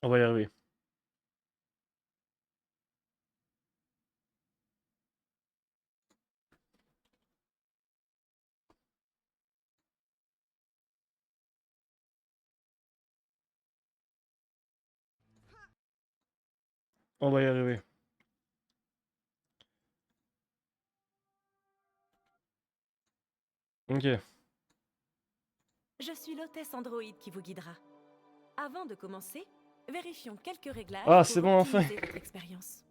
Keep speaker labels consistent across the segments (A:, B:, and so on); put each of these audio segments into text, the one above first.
A: On va y arriver. On va y arriver. Ok.
B: Je suis l'hôtesse androïde qui vous guidera. Avant de commencer, vérifions quelques réglages
A: Ah,
B: pour
A: c'est bon, enfin.
B: optimiser votre expérience.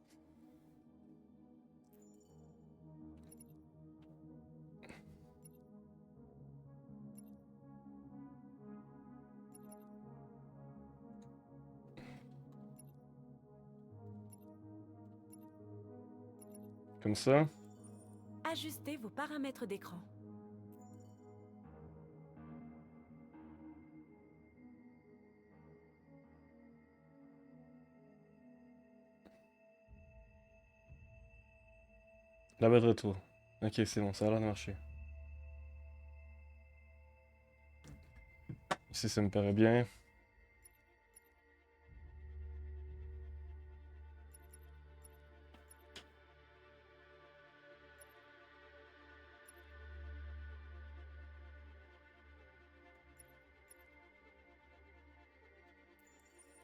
A: Comme ça.
B: Ajustez vos paramètres d'écran.
A: La bas de retour. Ok, c'est bon, ça a l'air de marcher. Si ça me paraît bien.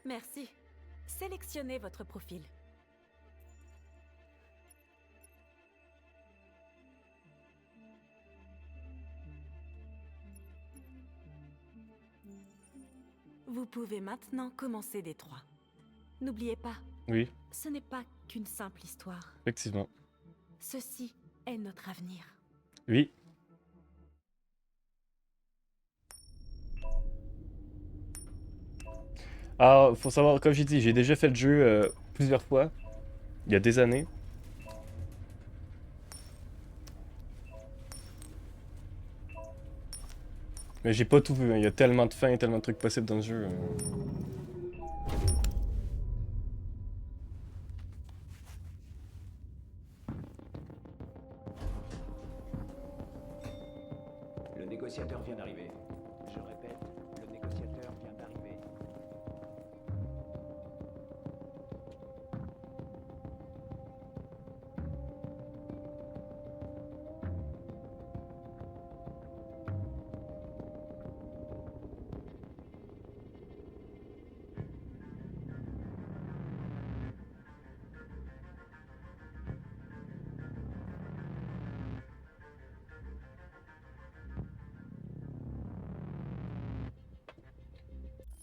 B: Merci. Sélectionnez votre profil. Vous pouvez maintenant commencer des trois. N'oubliez pas,
A: Oui,
B: ce n'est pas qu'une simple histoire.
A: effectivement.
B: Ceci est notre avenir.
A: Oui. Alors, faut savoir, comme j'ai dit, j'ai déjà fait le jeu plusieurs fois. Il y a des années. Mais j'ai pas tout vu, hein. Il y a tellement de fins, tellement de trucs possibles dans le jeu.
C: Le négociateur vient d'arriver. Je répète, le négociateur vient d'arriver.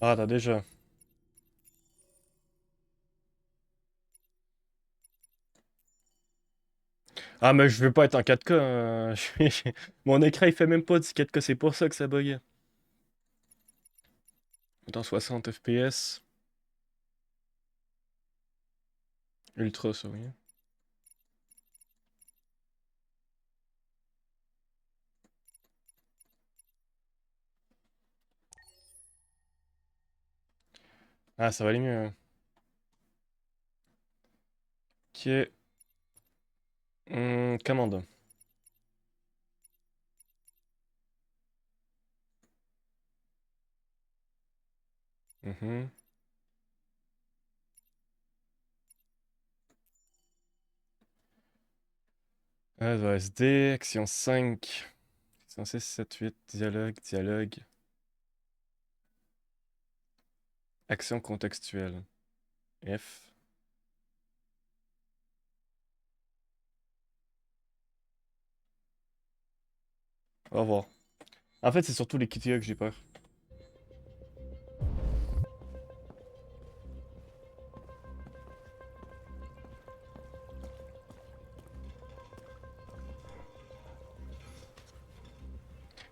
A: Ah, t'as déjà. Ah, mais je veux pas être en 4K, hein. Mon écran, il fait même pas du 4K, c'est pour ça que ça bug. Dans 60 FPS. Ultra, ça, oui. Ah, ça va aller mieux, hein. Ok. Commande. Mhm. SD, action 5. Action 6, 7, 8, dialogue, dialogue. Action contextuelle. F. Au revoir. En fait, c'est surtout les QTE que j'ai peur.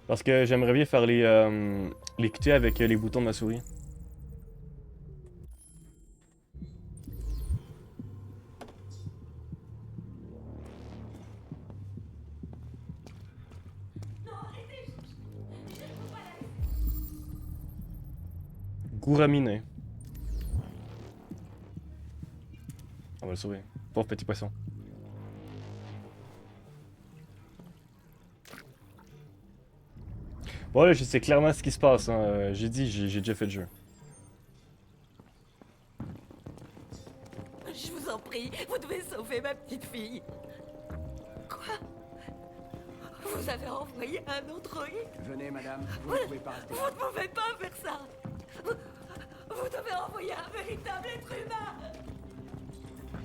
A: Parce que j'aimerais bien faire les QTE avec les boutons de ma souris. Gouramine. On va le sauver. Pauvre petit poisson. Bon, là, je sais clairement ce qui se passe, hein. J'ai dit, j'ai déjà fait le jeu.
D: retrouver ma petite fille. Quoi? Vous avez envoyé un androïde?
C: Venez, madame, vous ne pouvez pas rester
D: Vous
C: là.
D: ne pouvez pas faire ça. Vous devez envoyer un véritable être humain.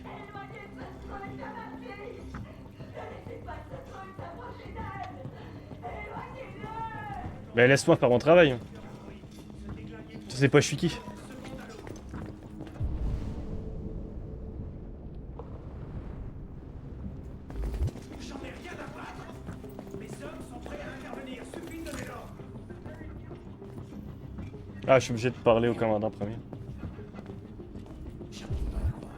D: Éloignez ce truc de ma fille. Ne laissez pas ce truc s'approcher d'elle. Éloignez-le.
A: Mais laisse-moi faire mon travail. Tu sais pas je suis qui.
C: J'en ai rien à battre. Les hommes sont prêts à intervenir, suffit de donner l'ordre.
A: Ah, je suis obligé de parler au commandant premier.
C: J'arrive pas à croire.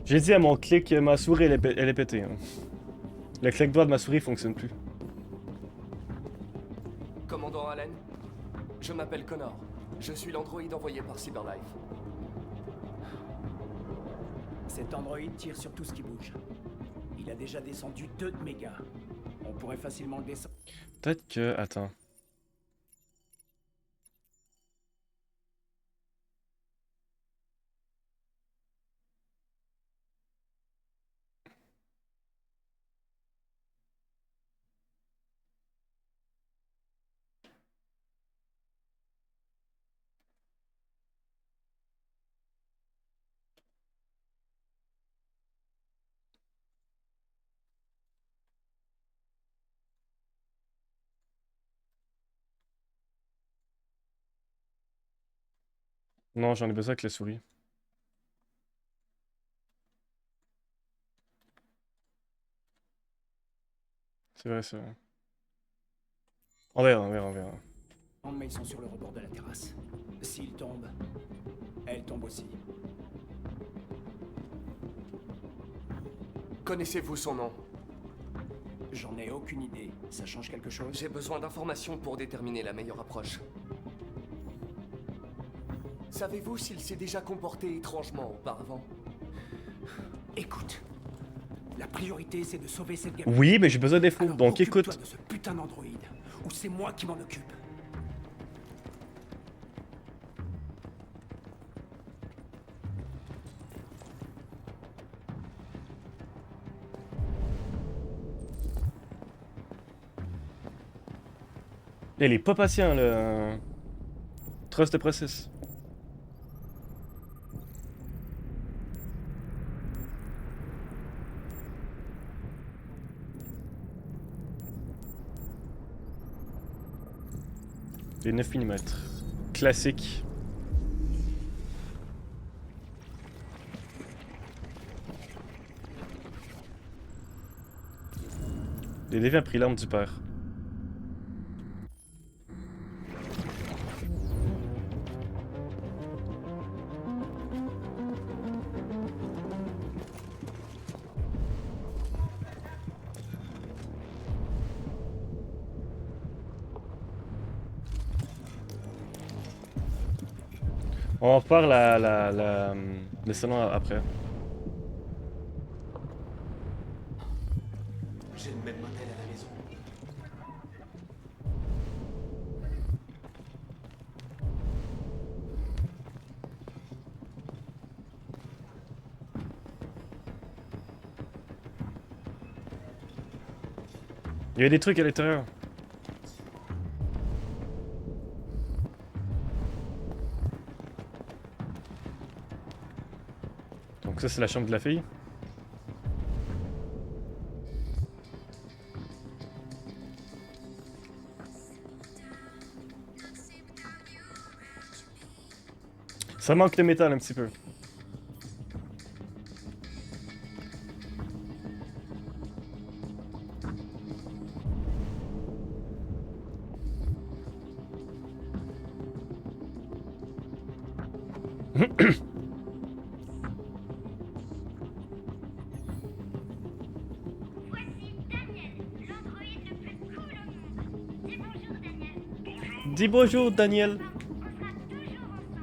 A: J'ai dit à mon clic, ma souris elle est pétée. Hein. Le clic droit de ma souris fonctionne plus.
E: Commandant Allen, je m'appelle Connor. Je suis l'androïde envoyé par Cyberlife.
C: Cet androïde tire sur tout ce qui bouge. Il a déjà descendu 2 de mes gars. On pourrait facilement le descendre.
A: Peut-être que... Attends. Non, j'en ai besoin avec la souris. C'est vrai, c'est vrai. On verra, on verra, on verra.
C: Mais ils sont sur le rebord de la terrasse. S'ils tombent, elle tombe aussi.
E: Connaissez-vous son nom?
C: J'en ai aucune idée. Ça change quelque chose?
E: J'ai besoin d'informations pour déterminer la meilleure approche. Savez-vous s'il s'est déjà comporté étrangement auparavant?
C: Écoute. La priorité, c'est de sauver cette gamine.
A: Oui, mais j'ai besoin d'infos,
C: Alors,
A: donc écoute.
C: occupe-toi de ce putain d'androïde, ou c'est moi qui m'en occupe.
A: Il est pas patient, le... Trust the process. Les 9 mm. Classique. Les déviants a pris l'arme du père. On va faire le salon après.
E: J'ai une mademoiselle à la maison.
A: Il y a des trucs à l'intérieur. Donc ça c'est la chambre de la fille. Ça manque de métal un petit peu.
F: Voici Daniel, l'androïde le plus cool au monde. Dis bonjour Daniel.
A: Dis bonjour Daniel.
F: On sera toujours ensemble.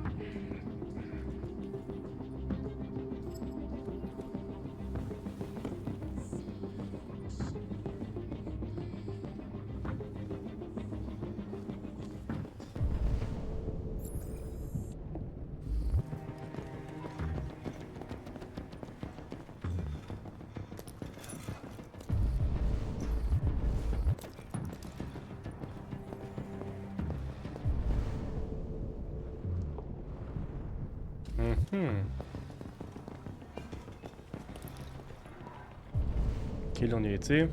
A: Ok, là on y a été.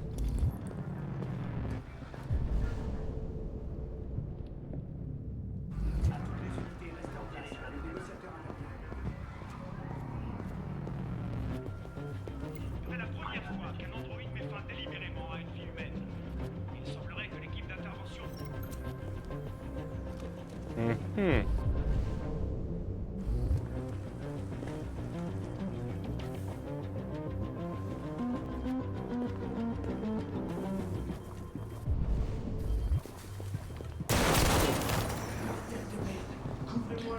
G: C'est la première fois qu'un androïde met fin délibérément à une vie humaine. Il semblerait que l'équipe d'intervention...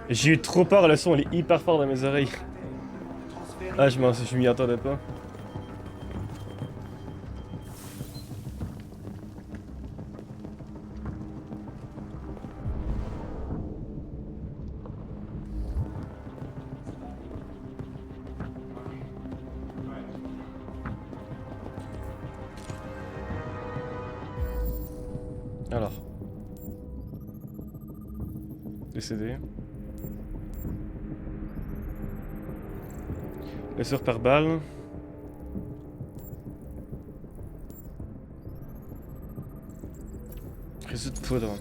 A: J'ai eu trop peur, le son il est hyper fort dans mes oreilles. Ah, je m'y attendais pas. Alors. Décédé. Blessure par balle. Réseau de poudre.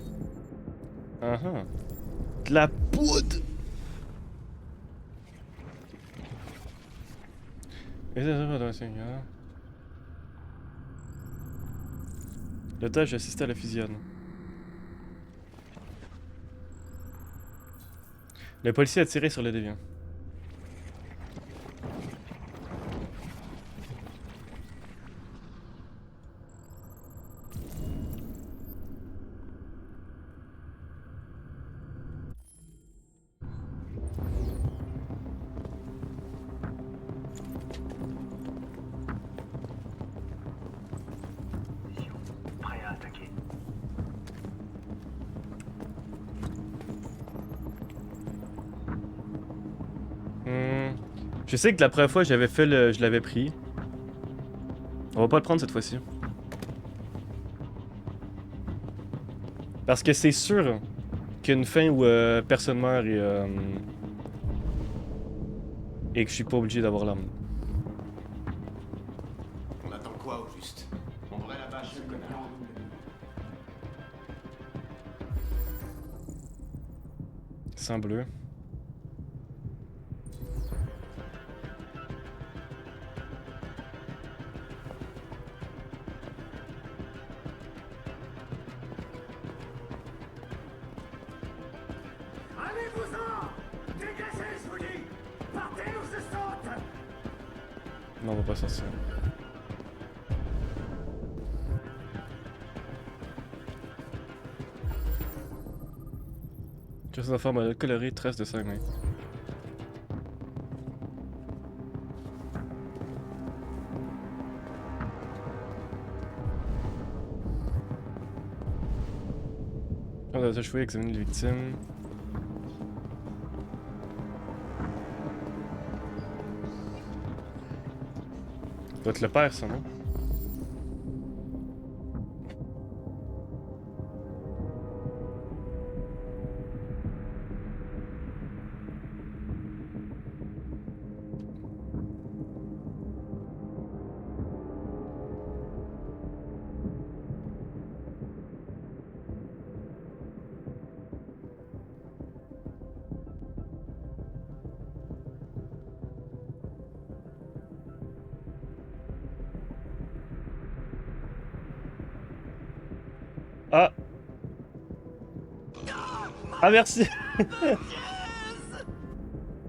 A: Ah ah. De la poudre. L'otage assisté à la fusionne. Le policier a tiré sur le déviant.
G: Prêt à attaquer.
A: Je sais que la première fois j'avais fait je l'avais pris. On va pas le prendre cette fois-ci. Parce que c'est sûr qu'il y a une fin où personne meurt et que je suis pas obligé d'avoir l'arme.
H: On attend quoi au juste? On devrait la bâche, ce connard.
A: Sang bleu.
C: Allez-vous-en! Dégagez, je vous dis! Partez ou je saute!
A: Non, on va pas sortir. Casse d'enfant modèle coloré, tresse de sang main. On a échoué, examiner les victimes. Ça doit être le père, ça, non? Ah! Ah, merci!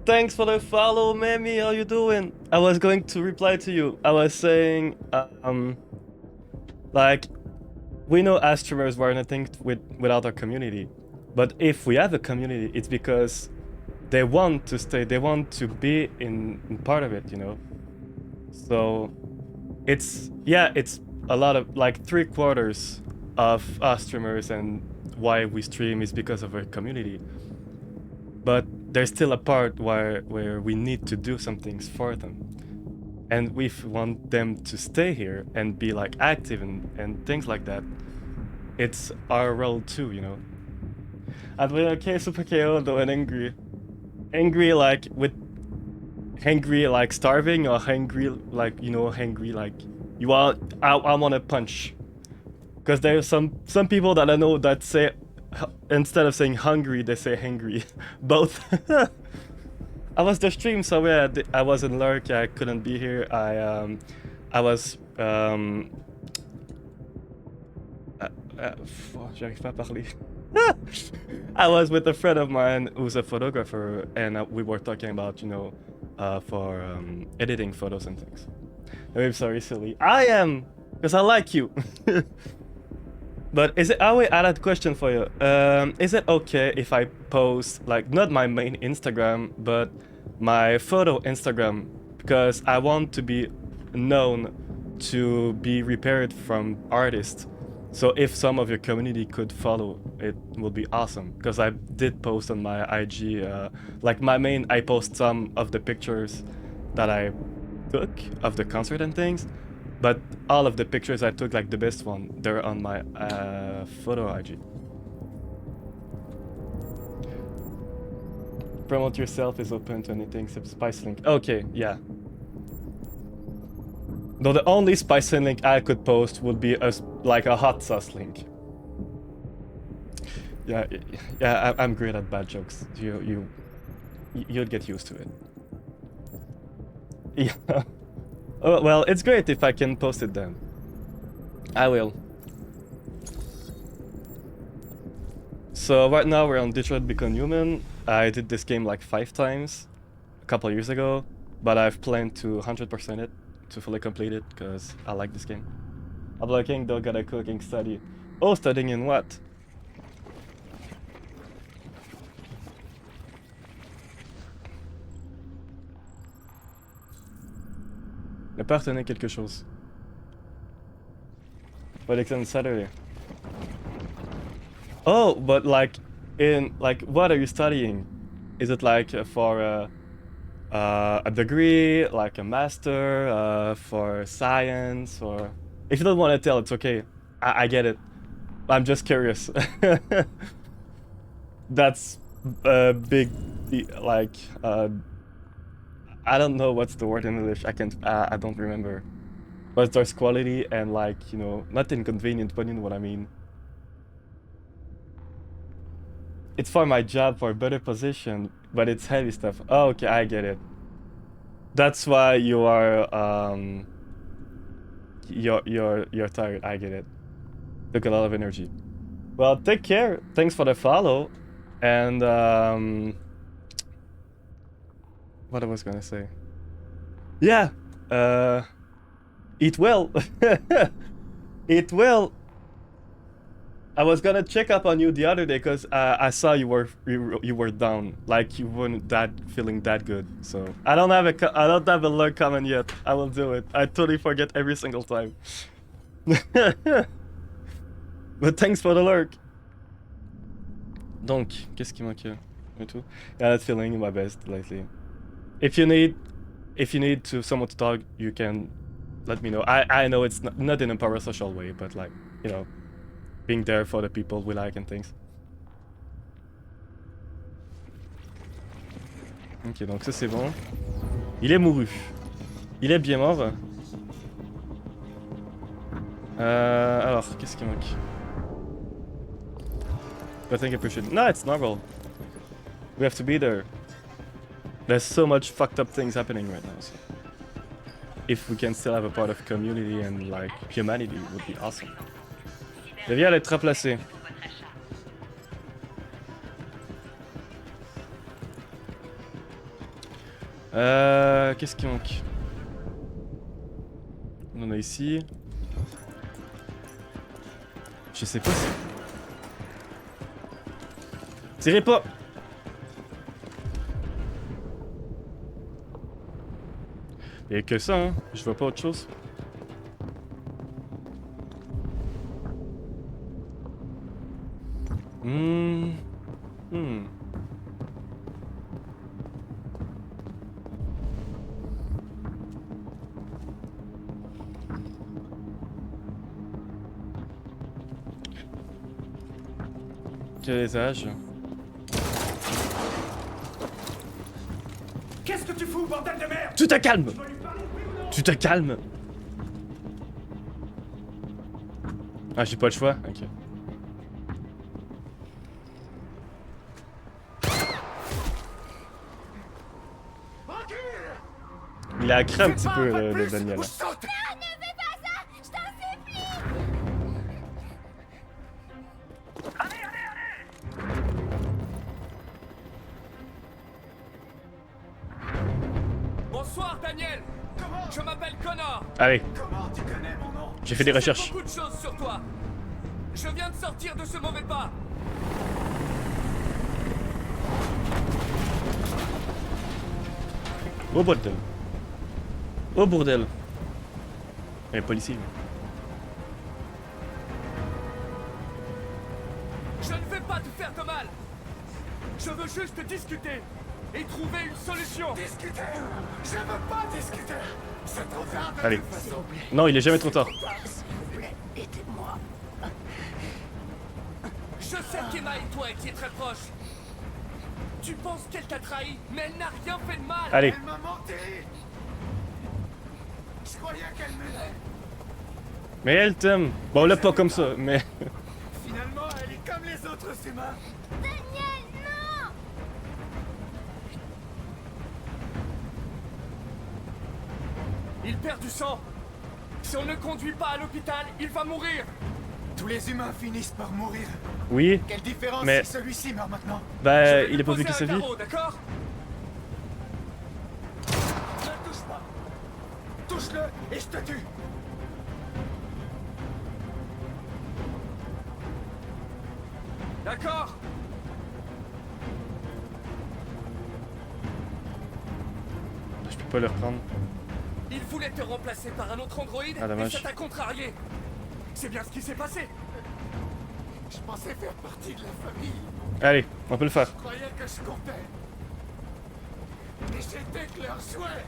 A: Thanks for the follow, Mammy. How you doing? I was going to reply to you. I was saying, like, we know as streamers we're nothing without our community. But if we have a community, it's because they want to stay, they want to be in part of it, you know? So, it's, yeah, it's a lot of, like, 3/4 of us streamers and why we stream is because of our community. But there's still a part where we need to do some things for them. And we want them to stay here and be like active and things like that. It's our role too, you know. And we're okay, super KO though, and angry. Angry like with hangry like starving, or hangry like, you know, hangry like you are, I want to punch. Because there are some people that I know that say, instead of saying hungry, they say hangry. Both. I was the stream, so yeah, I was in Lurk, I couldn't be here. I was j'arrive pas à parler. I was with a friend of mine who's a photographer, and we were talking about, you know, for editing photos and things. I'm sorry, silly. I am, because I like you. But is it? I had a question for you. Is it okay if I post, like, not my main Instagram, but my photo Instagram, because I want to be known to be repaired from artists. So if some of your community could follow, it would be awesome. Because I did post on my IG, like my main, I post some of the pictures that I took of the concert and things. But all of the pictures I took, like the best one, they're on my photo IG. Promote yourself is open to anything except Spice Link. Okay, yeah. Though the only Spice link I could post would be like a hot sauce link. Yeah, I'm great at bad jokes. You'd get used to it. Yeah. Oh, well, it's great if I can post it then. I will. So right now we're on Detroit Become Human. I did this game like 5 times a couple of years ago, but I've planned to 100% it, to fully complete it, because I like this game. I'm looking, though, got a cooking study. Oh, studying in what? Ne pas retenir quelque chose. But it's on Saturday. Oh, but like, what are you studying? Is it like for a degree, like a master, for science, or... If you don't want to tell, it's okay. I get it. I'm just curious. That's a big, like, I don't know what's the word in English. I don't remember. But there's quality and, like, you know, not inconvenient, but you know what I mean. It's for my job, for a better position, but it's heavy stuff. Oh, okay, I get it. That's why you are you're tired. I get it. Took a lot of energy. Well, take care. Thanks for the follow. And what I was gonna say. Yeah. Eat well. Eat well. I was gonna check up on you the other day because I saw you were down, like you weren't feeling that good. So I don't have a lurk comment yet. I will do it. I totally forget every single time. But thanks for the lurk. Donc, qu'est-ce qui manque et tout? Yeah, that's feeling my best lately. If you need someone to talk, you can let me know. I know it's not in a parasocial way, but like, you know, being there for the people we like and things. Ok, donc ça c'est bon. Il est mouru. Il est bien mort. Alors, qu'est-ce qui manque? I think I push it. No, it's normal. We have to be there. There's so much fucked up things happening right now. So if we can still have a part of community and like humanity, it would be awesome. Devient être replacé. Qu'est-ce qui manque? On en a ici. Je sais pas si... Tirez pas! Il y a que ça, hein. Je vois pas autre chose.
C: Qu'est-ce que tu fous, bordel de merde?
A: Tu te calmes. Tu te calmes. Ah, j'ai pas le choix? Ok. Il a craint un petit peu, le Daniel.
F: Ne fais pas ça! Je t'en supplie!
E: Bonsoir, Daniel. Je m'appelle Connor.
A: Allez,
C: Comment tu connais mon nom?
A: j'ai fait des
E: Je sais
A: recherches.
E: beaucoup de choses sur toi. Je viens de sortir de ce mauvais pas.
A: Oh bordel. Oh bordel. Il y a un policier.
E: Je ne vais pas te faire de mal. Je veux juste discuter et trouver une solution.
C: Discuter? Je veux pas discuter. C'est trop tard de
A: Allez.
C: toute façon.
A: Non, il est jamais trop tard.
C: S'il vous plaît, aidez-moi.
E: Je sais qu'Emma et toi étiez très proches. Tu penses qu'elle t'a trahi, mais elle n'a rien fait de mal.
A: Allez.
C: Elle m'a menti. Je croyais qu'elle m'aimait.
A: Mais elle t'aime. Bon, là, pas comme ça, mais...
C: Finalement, elle est comme les autres humains.
F: Daniel, non!
E: Il perd du sang. Si on ne conduit pas à l'hôpital, il va mourir.
C: Tous les humains finissent par mourir.
A: Oui,
C: Quelle différence
A: Mais-
C: si celui-ci meurt maintenant?
E: Je
A: bah,
E: vais lui
A: il a pas
E: poser
A: vécu
E: un
A: sa vie.
E: carreau, d'accord?
C: Ne le touche pas. Touche-le et je te tue.
E: D'accord.
A: Je peux pas le reprendre.
E: Il voulait te remplacer par un autre androïde
A: Ah, dommage.
E: et ça t'a contrarié. C'est bien ce qui s'est passé.
C: Je pensais faire partie de la famille.
A: Allez, on peut le faire.
C: Je croyais que je comptais. Et j'étais que leur jouet.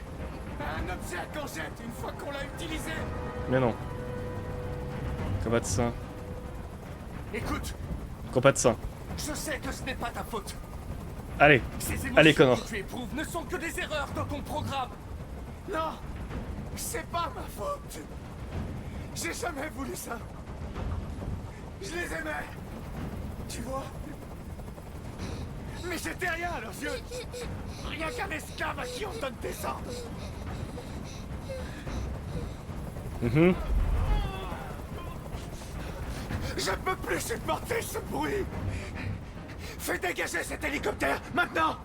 C: Un objet qu'on jette une fois qu'on l'a utilisé.
A: Mais non. Combat de sang.
E: Écoute,
A: Combat de sang.
E: je sais que ce n'est pas ta faute.
A: Allez,
E: Ces émotions
A: allez, Connor.
E: que tu éprouves ne sont que des erreurs dans ton programme.
C: Non, c'est pas ma faute. J'ai jamais voulu ça. Je les aimais. Tu vois? Mais j'étais rien à leurs yeux. Rien qu'un esclave à qui on donne des ordres.
A: Mhm.
C: Je peux plus supporter ce bruit. Fais dégager cet hélicoptère, maintenant.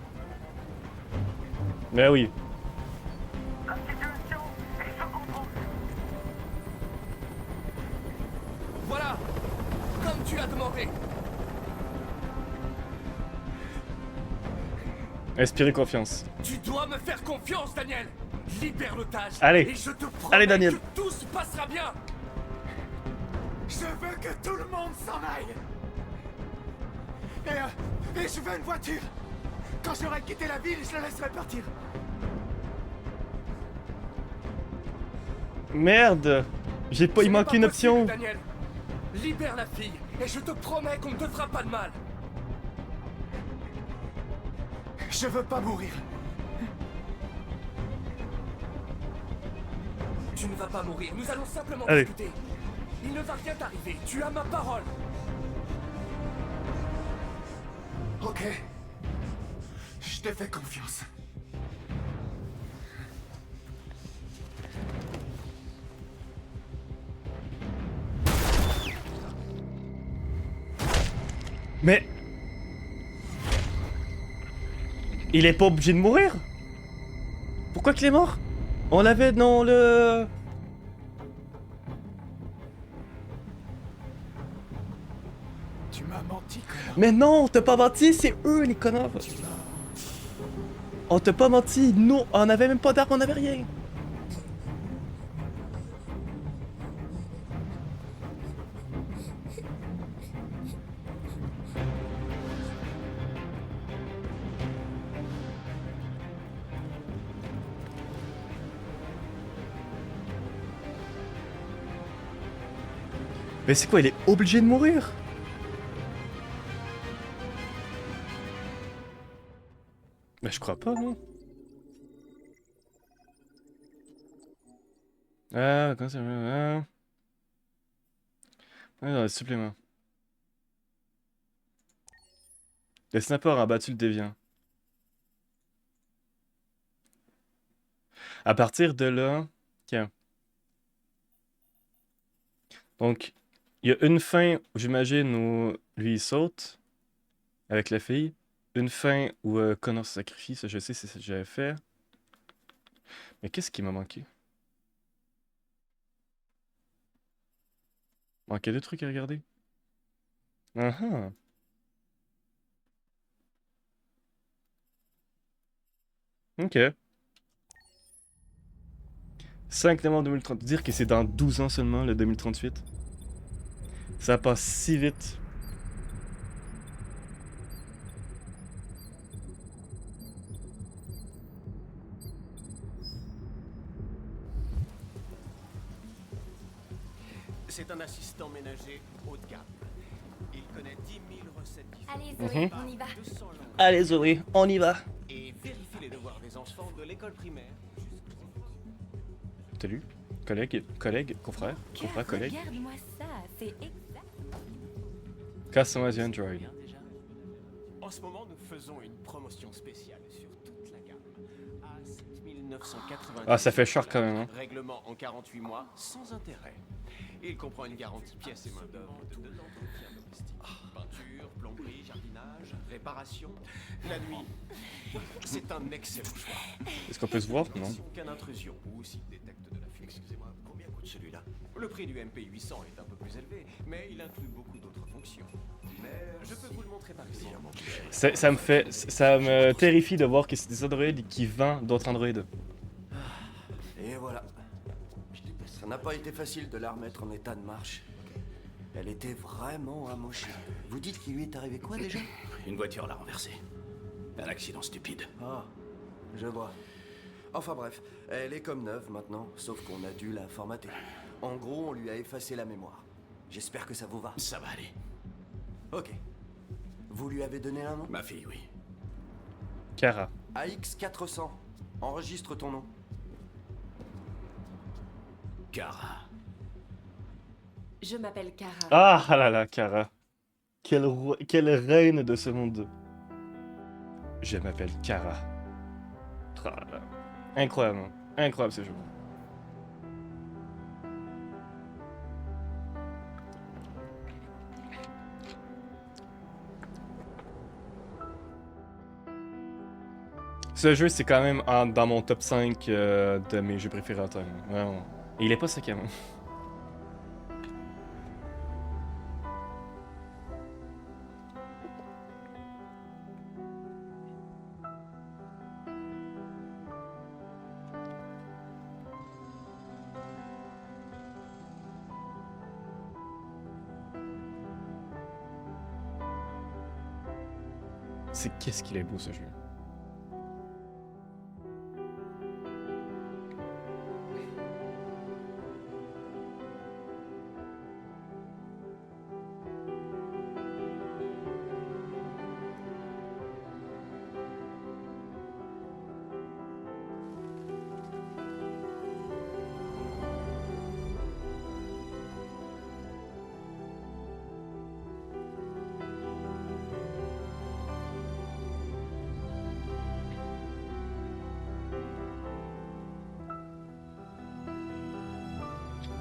A: Mais oui.
E: Voilà, comme tu as demandé.
A: Inspirez confiance.
E: Tu dois me faire confiance, Daniel. Libère l'otage.
A: Allez.
E: Et je te promets
A: Allez, Daniel.
E: que tout se passera bien.
C: Je veux que tout le monde s'en aille. Et je veux une voiture. Quand j'aurai quitté la ville, je la laisserai partir.
A: Merde. J'ai pas...
E: Ce
A: Il
E: n'est
A: manque
E: pas
A: une
E: possible,
A: option.
E: Daniel. Libère la fille et je te promets qu'on ne te fera pas de mal.
C: Je veux pas mourir.
E: Tu ne vas pas mourir, nous allons simplement
A: Allez.
E: discuter. Il ne va rien t'arriver, tu as ma parole.
C: Ok. Je te fais confiance.
A: Mais... Il est pas obligé de mourir? Pourquoi qu'il est mort? On l'avait dans le...
C: Tu m'as menti, connard.
A: Mais non, on t'a pas menti, c'est eux les connards. On t'a pas menti, non, on avait même pas d'armes, on avait rien. Mais c'est quoi, il est obligé de mourir? Mais je crois pas, non. Ah, comment ça dans le supplément. Le snapper a battu le déviant. À partir de là, tiens. Donc, il y a une fin où j'imagine où lui il saute avec la fille. Une fin où Connor se sacrifie, ça je sais, c'est ce que j'avais fait. Mais qu'est-ce qui m'a manqué? Manquait deux trucs à regarder. Ah ah. Ok. 5 novembre 2030. Dire que c'est dans 12 ans seulement, le 2038. Ça passe si vite.
H: C'est un assistant ménager haut de gamme. Il connaît 10 000 recettes
D: Allez,
H: différentes.
D: Zoé, on y va.
H: 200 langues.
A: Allez Zoé, on y va.
H: Et vérifie les devoirs des enfants de l'école primaire.
A: Salut. Collègue, confrère, collègue.
B: Regarde-moi ça, c'est exact.
A: Customize your Android.
H: Bien déjà. En ce moment, nous faisons une promotion spéciale sur toute la gamme. À 7 990.
A: Ah, ça fait cher quand même, hein.
H: Règlement en 48 mois, sans intérêt. Il comprend une garantie pièces et main-d'œuvre de l'entretien domestique. Peinture, plomberie, jardinage, réparation. La nuit, c'est un excellent choix.
A: Est-ce qu'on peut se voir? Non.
H: Aucune intrusion ou s'il détecte de la fuite. Excusez-moi, combien coûte celui-là? Le prix du MP 800 est un peu plus élevé, mais il inclut beaucoup d'autres fonctions. Mais je peux vous le montrer par ici.
A: Ça me terrifie de voir que c'est des androïdes qui vendent d'autres androïdes.
I: Et voilà. Ça n'a pas été facile de la remettre en état de marche. Elle était vraiment amochée. Vous dites qu'il lui est arrivé quoi déjà?
J: Une voiture l'a renversée. Un accident stupide.
I: Ah, je vois. Enfin bref, elle est comme neuve maintenant, sauf qu'on a dû la formater. En gros, on lui a effacé la mémoire. J'espère que ça vous va.
J: Ça va aller.
I: Ok. Vous lui avez donné un nom?
J: Ma fille, oui.
A: Kara.
I: AX400. Enregistre ton nom.
J: Kara.
B: Je m'appelle Kara.
A: Ah là là, Kara. Quelle reine de ce monde. Je m'appelle Kara. Ah là là. Incroyable, hein. Incroyable ce jeu. Ce jeu, c'est quand même dans mon top 5 de mes jeux préférés à time. Vraiment. Et il est pas cinquième. Qu'est-ce qu'il est beau ce jeu.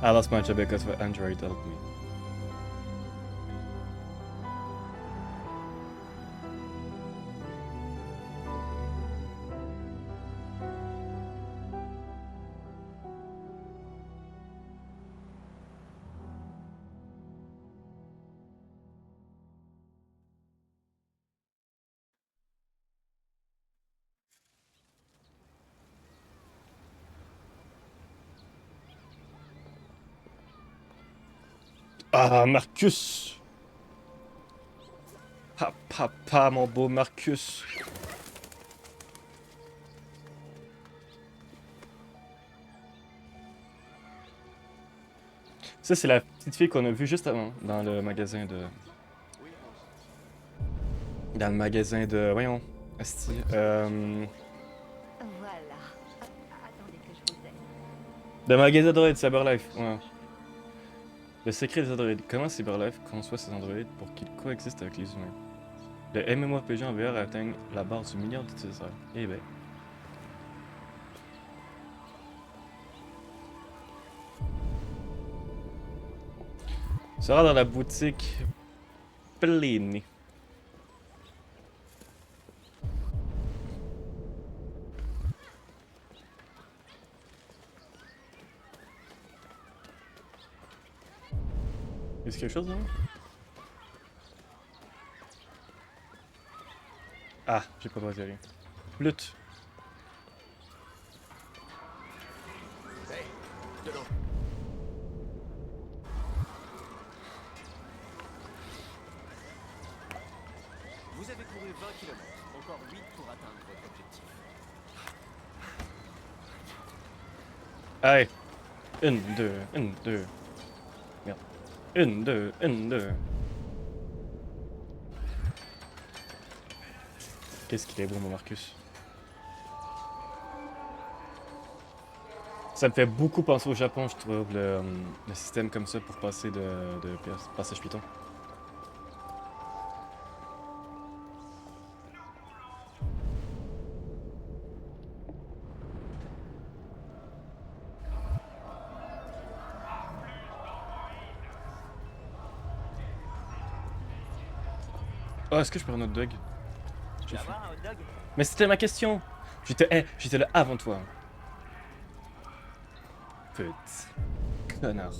A: I lost my job because of Android helped me. Ah, Marcus! Papa, mon beau Marcus! Ça, c'est la petite fille qu'on a vue juste avant, dans le magasin de... Dans le magasin de... Voyons, asti,
D: Voilà. Attendez que je vous aide.
A: Le magasin droïdes, Cyberlife. Ouais. Le secret des androïdes. Comment Cyberlife conçoit ses androïdes pour qu'ils coexistent avec les humains? Le MMORPG en VR atteint la barre du milliard d'utilisateurs. Eh ben. Sera dans la boutique Pliny. Est-ce quelque chose là? Ah, j'ai pas droit d'y aller. Lutte.
H: Hey, de l'eau. Vous avez couru 20 km, encore 8 pour atteindre votre objectif.
A: Allez. Une, deux. Merde. Une, deux. Qu'est-ce qu'il est bon, mon Marcus. Ça me fait beaucoup penser au Japon, je trouve, le système comme ça pour passer de passage piéton. Oh, est-ce que je peux un hot dog? J'ai faim. Mais c'était ma question! J'étais là avant toi. Petit connard.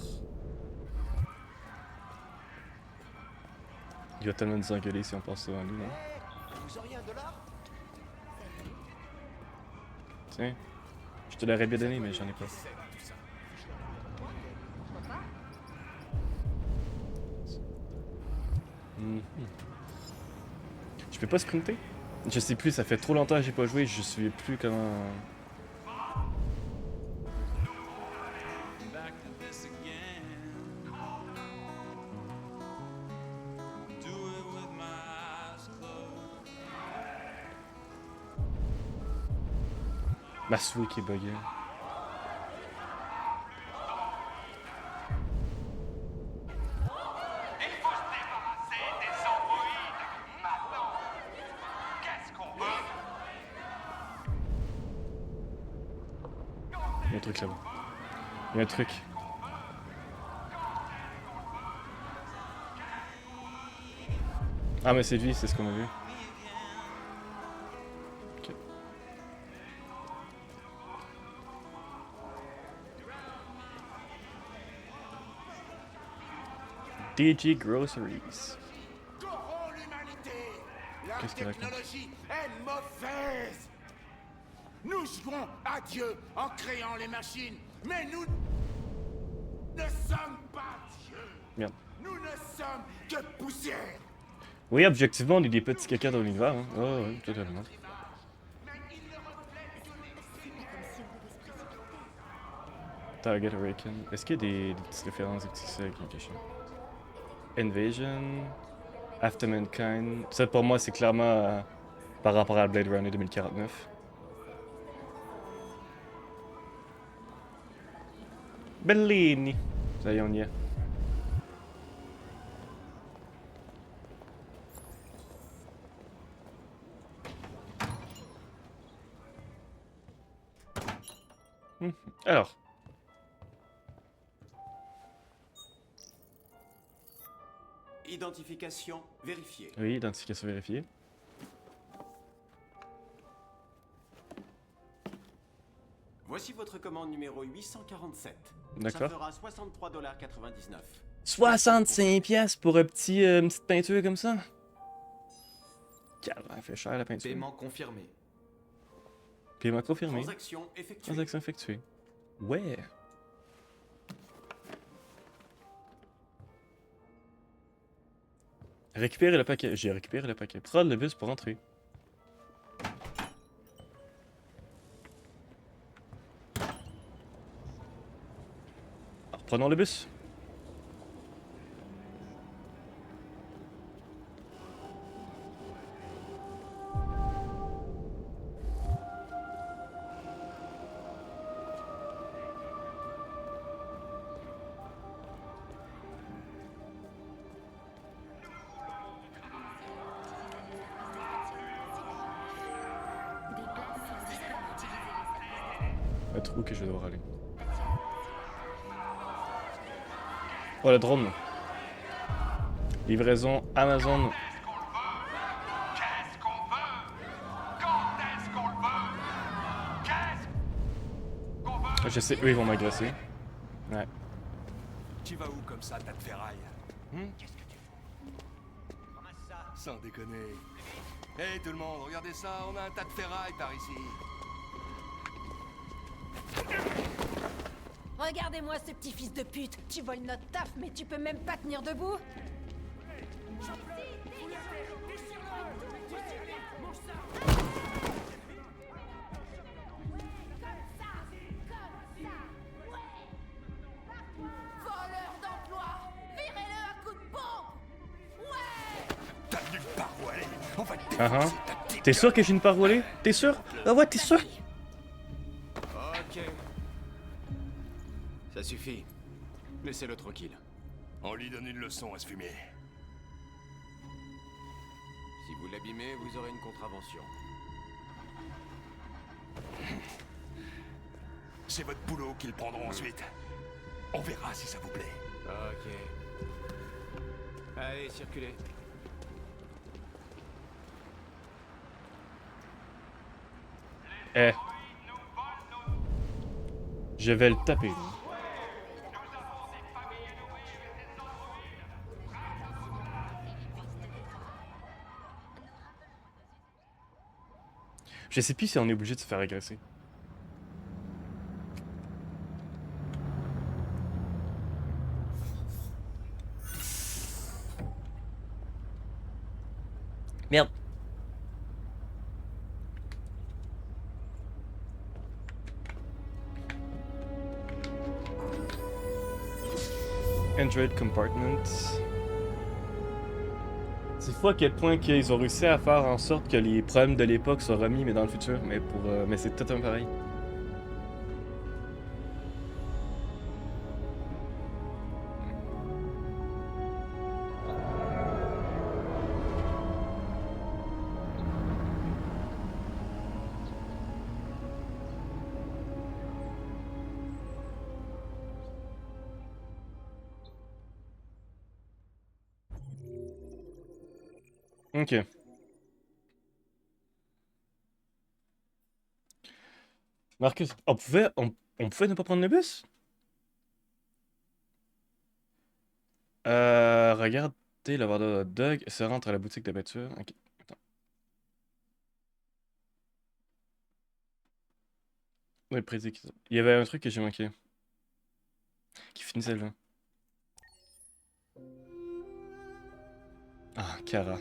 A: Il va tellement nous engueuler si on passe ça à lui, non?
H: Vous auriez $1?
A: Tiens. Je te l'aurais bien donné, mais j'en ai pas. Je peux pas sprinter? Je sais plus, ça fait trop longtemps que j'ai pas joué, je sais plus comment... Ma souris qui est buggée. Il y a un truc là-bas. Il y a un truc. Ah mais c'est lui, c'est ce qu'on a vu. Ok. DG Groceries.
C: Corrompt l'humanité. La
A: Qu'est-ce qu'il raconte?
C: technologie est mauvaise. Nous jouons à Dieu en créant les machines, mais nous ne sommes pas Dieu.
A: Merde.
C: Nous ne sommes que poussière.
A: Oui, objectivement, on est des petits caca dans l'univers. Hein. Oh, oui, totalement. Target Awaken. Est-ce qu'il y a des petites références, des petits sacs qui sont cachés? Invasion. After Mankind. Ça, pour moi, c'est clairement par rapport à Blade Runner 2049. Bellini. Ça y est, on y est. Alors.
H: Identification vérifiée.
A: Oui, identification vérifiée.
H: Voici votre commande numéro 847.
A: D'accord.
H: Ça fera $63,99.
A: 65$ pour un petit, une petite peinture comme ça? Elle fait cher la peinture.
H: Paiement confirmé.
A: Paiement confirmé.
H: Transaction effectuée.
A: Transaction effectuée. Ouais. Récupérer le paquet. J'ai récupéré le paquet. Prendre le bus pour entrer. Alors, prenons le bus. trou que je vais devoir aller. Oh, le drone. Livraison Amazon.
C: Qu'est-ce qu'on veut? Quand est-ce qu'on le veut? Qu'est-ce qu'on veut?
A: Je sais, eux, ils vont m'agresser. Ouais.
C: Tu vas où comme ça, tas de ferraille? Qu'est-ce que tu fous? Ramasse ça. Sans déconner. Hé tout le monde, regardez ça, on a un tas de ferraille par ici.
D: Regardez-moi ce petit fils de pute. Tu voles notre taf, mais tu peux même pas tenir debout. Voleur d'emploi, virez-le à coups de pompe. Ouais.
C: T'as nulle part où aller. On va te
A: Ah ah.
C: défoncer, ta petite
A: T'es sûr que j'ai une part où aller? T'es sûr? Ah ouais, t'es sûr?
H: Ok. Ça suffit. Laissez-le tranquille.
C: On lui donne une leçon à ce fumier.
H: Si vous l'abîmez, vous aurez une contravention.
C: C'est votre boulot qu'ils prendront ensuite. On verra si ça vous plaît.
H: Ok. Allez, circulez.
A: Eh. Je vais le taper. Je sais plus si on est obligé de se faire agresser. Merde. Android compartment. C'est fou à quel point qu'ils ont réussi à faire en sorte que les problèmes de l'époque soient remis, mais dans le futur. Mais mais c'est tout un pareil. Ok. Marcus, on pouvait ne pas prendre le bus? Regardez le vendeur de hot dog se rentre à la boutique de voiture. Ok. Attends. Oui, prédit. Il y avait un truc que j'ai manqué. Qui finissait là. Ah, Kara.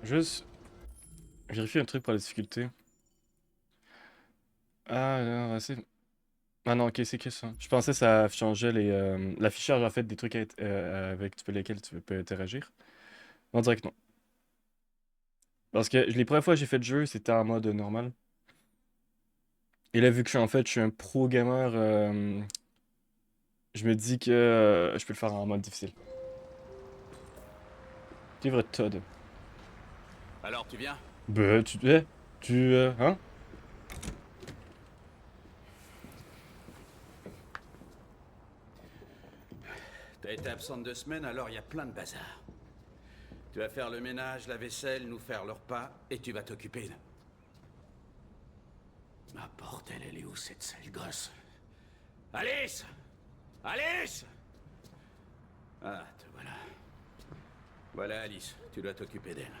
A: Juste vérifier un truc pour la difficulté. Ah, non, c'est... Ah non, ok, c'est que ça. Je pensais que ça changeait l'affichage en fait des trucs avec lesquels tu peux interagir. On dirait que non. Parce que les premières fois que j'ai fait le jeu, c'était en mode normal. Et là, vu que je suis un pro gamer, je me dis que je peux le faire en mode difficile. Livre Todd.
J: Alors, tu viens?
A: Bah, hein?
J: T'as été absente 2 semaines, alors il y a plein de bazar. Tu vas faire le ménage, la vaisselle, nous faire le repas, et tu vas t'occuper de... Ah bordel, elle est où cette sale gosse? Alice! Alice! Ah, te voilà. Voilà Alice, tu dois t'occuper d'elle.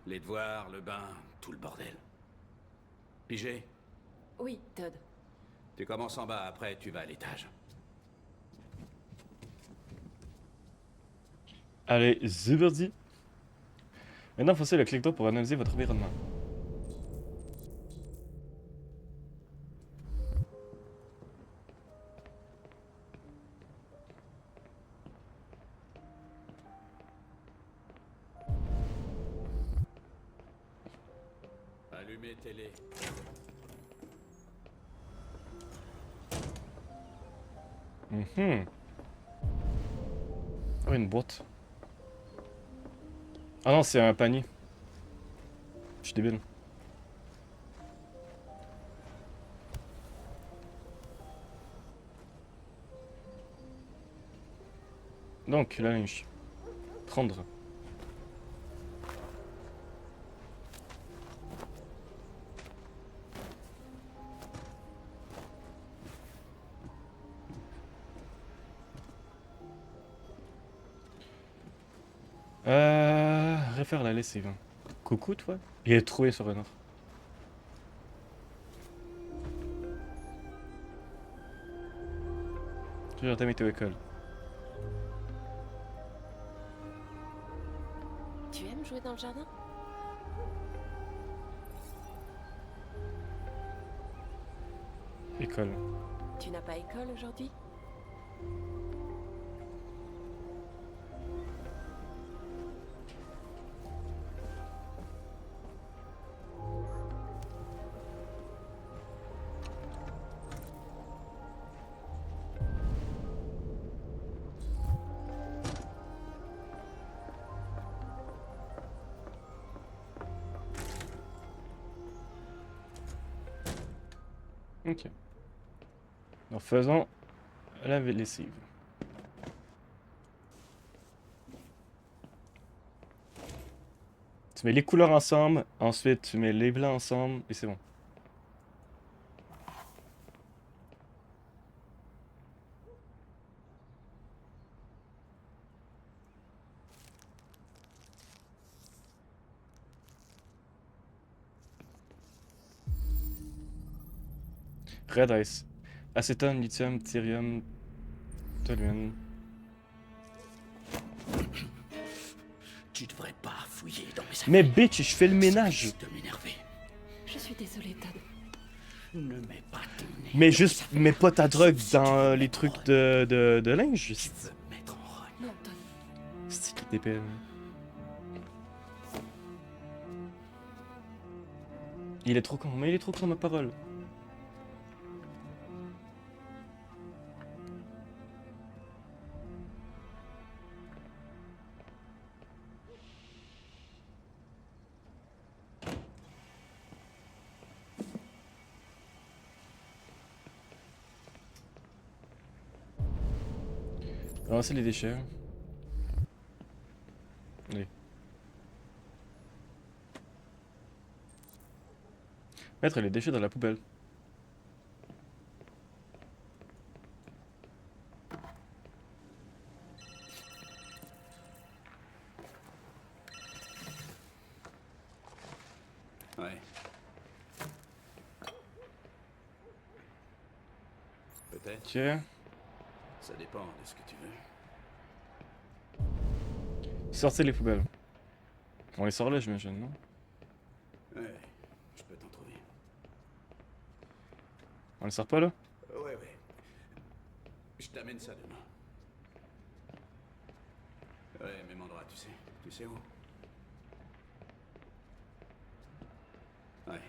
J: Les devoirs, le bain, tout le bordel. Pigé?
B: Oui, Todd.
J: Tu commences en bas, après tu vas à l'étage.
A: Allez, Zuberdi. Maintenant, foncez le clic droit pour analyser votre environnement.
J: Allumez télé.
A: Mhm. Oh, une boîte. Ah non, c'est un panier. Je suis débile. Donc, la linge. Prendre. Refaire la lessive. Coucou, toi. Il est trouvé sur Renard. Toujours ta météo école.
K: Tu aimes jouer dans le jardin?
A: École.
K: Tu n'as pas école aujourd'hui?
A: Ok. En faisant la lessive. Tu mets les couleurs ensemble, ensuite tu mets les blancs ensemble et c'est bon. Red Ice. Acétone, lithium, thérium, toluène.
J: Tu devrais pas fouiller dans mes affaires.
A: Mais bitch, je fais le ménage.
J: De m'énerver.
K: Je suis désolée, Todd.
J: Ne mets pas ton nez.
A: Mais juste, mets pas ta drogue dans les trucs de linge.
J: Tu veux me mettre en rogne.
K: Non, Todd.
A: C'est qui t'épelle. Il est trop con, mais il est trop con, ma parole. Ramasser les déchets. Oui. Mettre les déchets dans la poubelle.
J: Ouais. Peut-être.
A: Ok.
J: Ça dépend de ce que tu veux.
A: Sortez les poubelles. On les sort là, j'imagine, non?
J: Ouais, je peux t'en trouver.
A: On les sort pas là?
J: Ouais. Je t'amène ça demain. Ouais, même endroit, tu sais. Tu sais où? Ouais.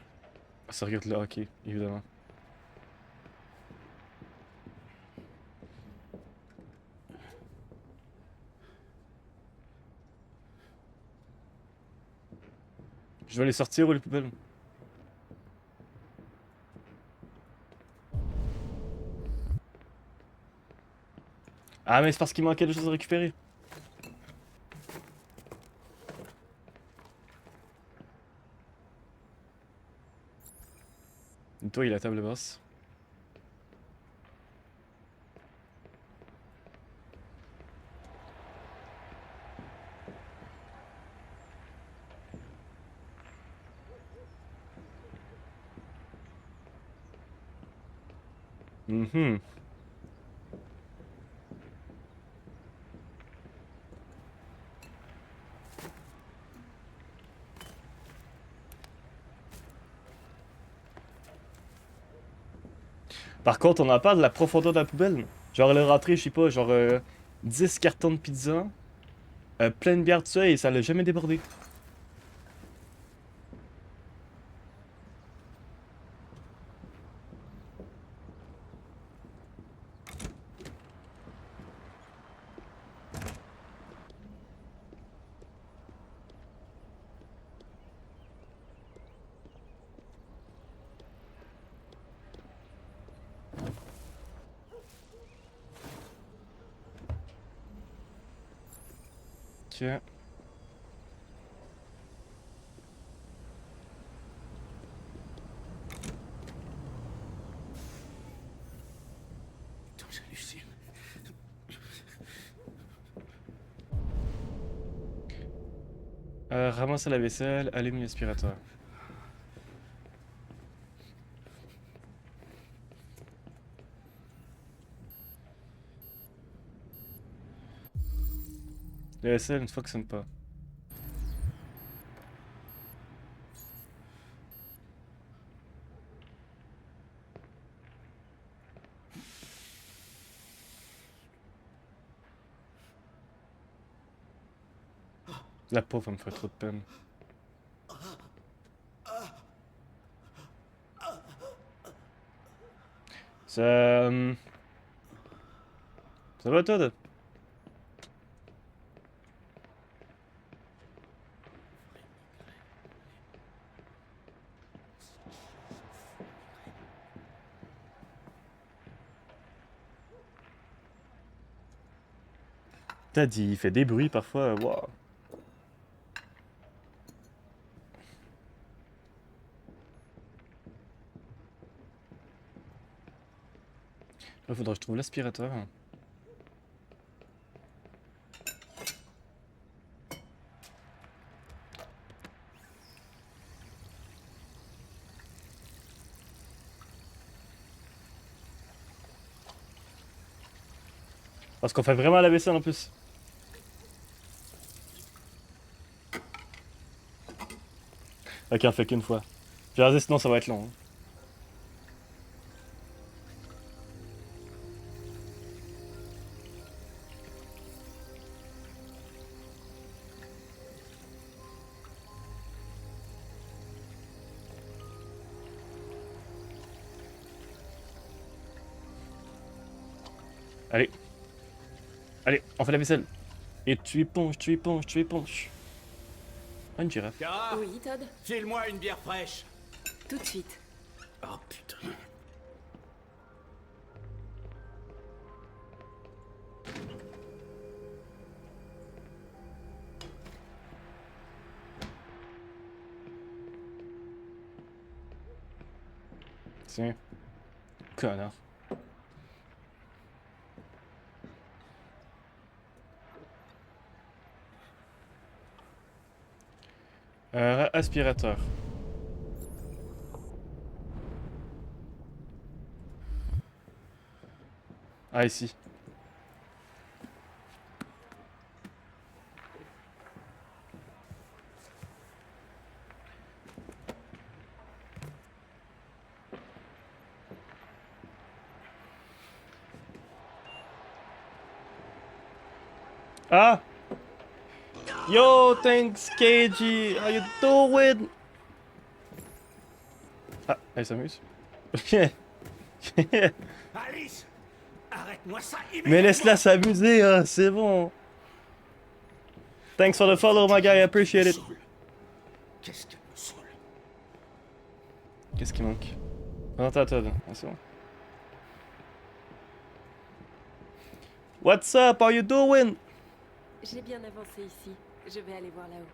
A: Ça regarde là, ok, évidemment. Je vais les sortir ou les poubelles? Ah mais c'est parce qu'il manquait des choses à récupérer. Et toi, il a la table basse. Mhm. Par contre, on n'a pas de la profondeur de la poubelle. Genre, elle est rentrée, je sais pas, genre 10 cartons de pizza, plein de bière de ça et ça l'a jamais débordé. Tiens.
J: Putain, j'hallucine.
A: Ramasse la vaisselle, allume l'aspirateur. La vaisselle ne fonctionne pas. La pauvre, elle me fait trop de peine. Ça... Ça va, Todd? T'as dit, il fait des bruits parfois, waouh. Il faudra que je trouve l'aspirateur. Parce qu'on fait vraiment la vaisselle en plus. Ok, on fait qu'une fois. J'ai rasé, sinon ça va être long. Hein. Allez. Allez, on fait la vaisselle. Et tu éponges, tu éponges, tu éponges. Ah, une girafe.
H: Kara,
K: Oui, Todd?
H: file-moi une bière fraîche.
K: Tout de suite.
J: Oh putain.
A: Tiens. Connard. Aspirateur. Ah, ici. Ah! Yo, thanks, KG. How you doing? Ah, elle s'amuse.
J: Alice, arrête-moi ça immédiatement.
A: Mais laisse-la s'amuser, hein, c'est bon. Thanks for the follow, my guy, I appreciate it.
J: Qu'est-ce qu'elle me saoule?
A: Qu'est-ce qui manque? Non, attends, attends, ah, c'est bon. What's up? How you doing?
K: J'ai bien avancé ici. Je vais aller voir là-haut.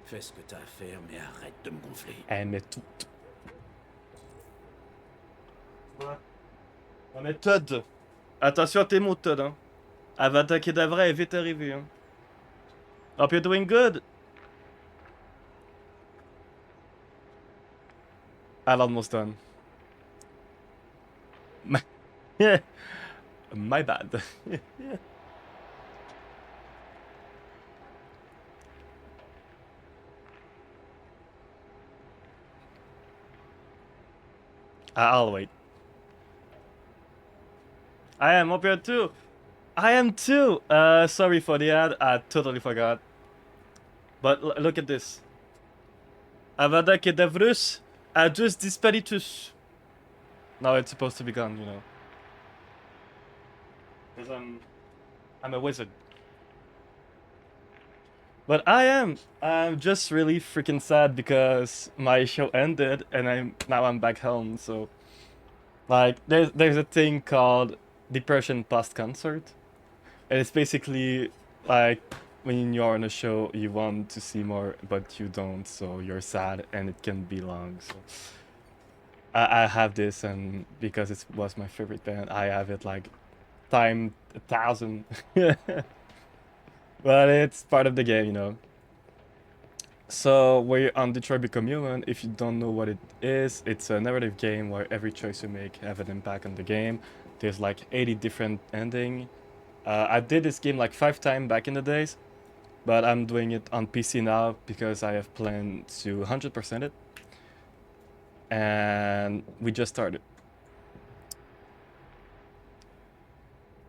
J: Fais ce que t'as à faire, mais arrête de me gonfler.
A: Eh, mais tout. Ouais, mais Todd. Attention à tes mots, Todd, hein. Avada Kedavra est vite arrivé, hein. Hope you're doing good. I love Mostan. My bad. I'll wait. I am up here too. I am too. Sorry for the ad. I totally forgot. But look at this. Avada Kedavros Adus Disparitus. Now it's supposed to be gone, you know. Because I'm a wizard. But I'm just really freaking sad because my show ended and now I'm back home, so like there's a thing called depression post concert. And it's basically like when you're on a show you want to see more but you don't, so you're sad and it can be long. So I have this, and because it was my favorite band, I have it like time 1,000. But it's part of the game, you know. So we're on Detroit Become Human. If you don't know what it is, it's a narrative game where every choice you make have an impact on the game. There's like 80 different endings. I did this game like 5 times back in the days, but I'm doing it on PC now because I have planned to 100% it. And we just started.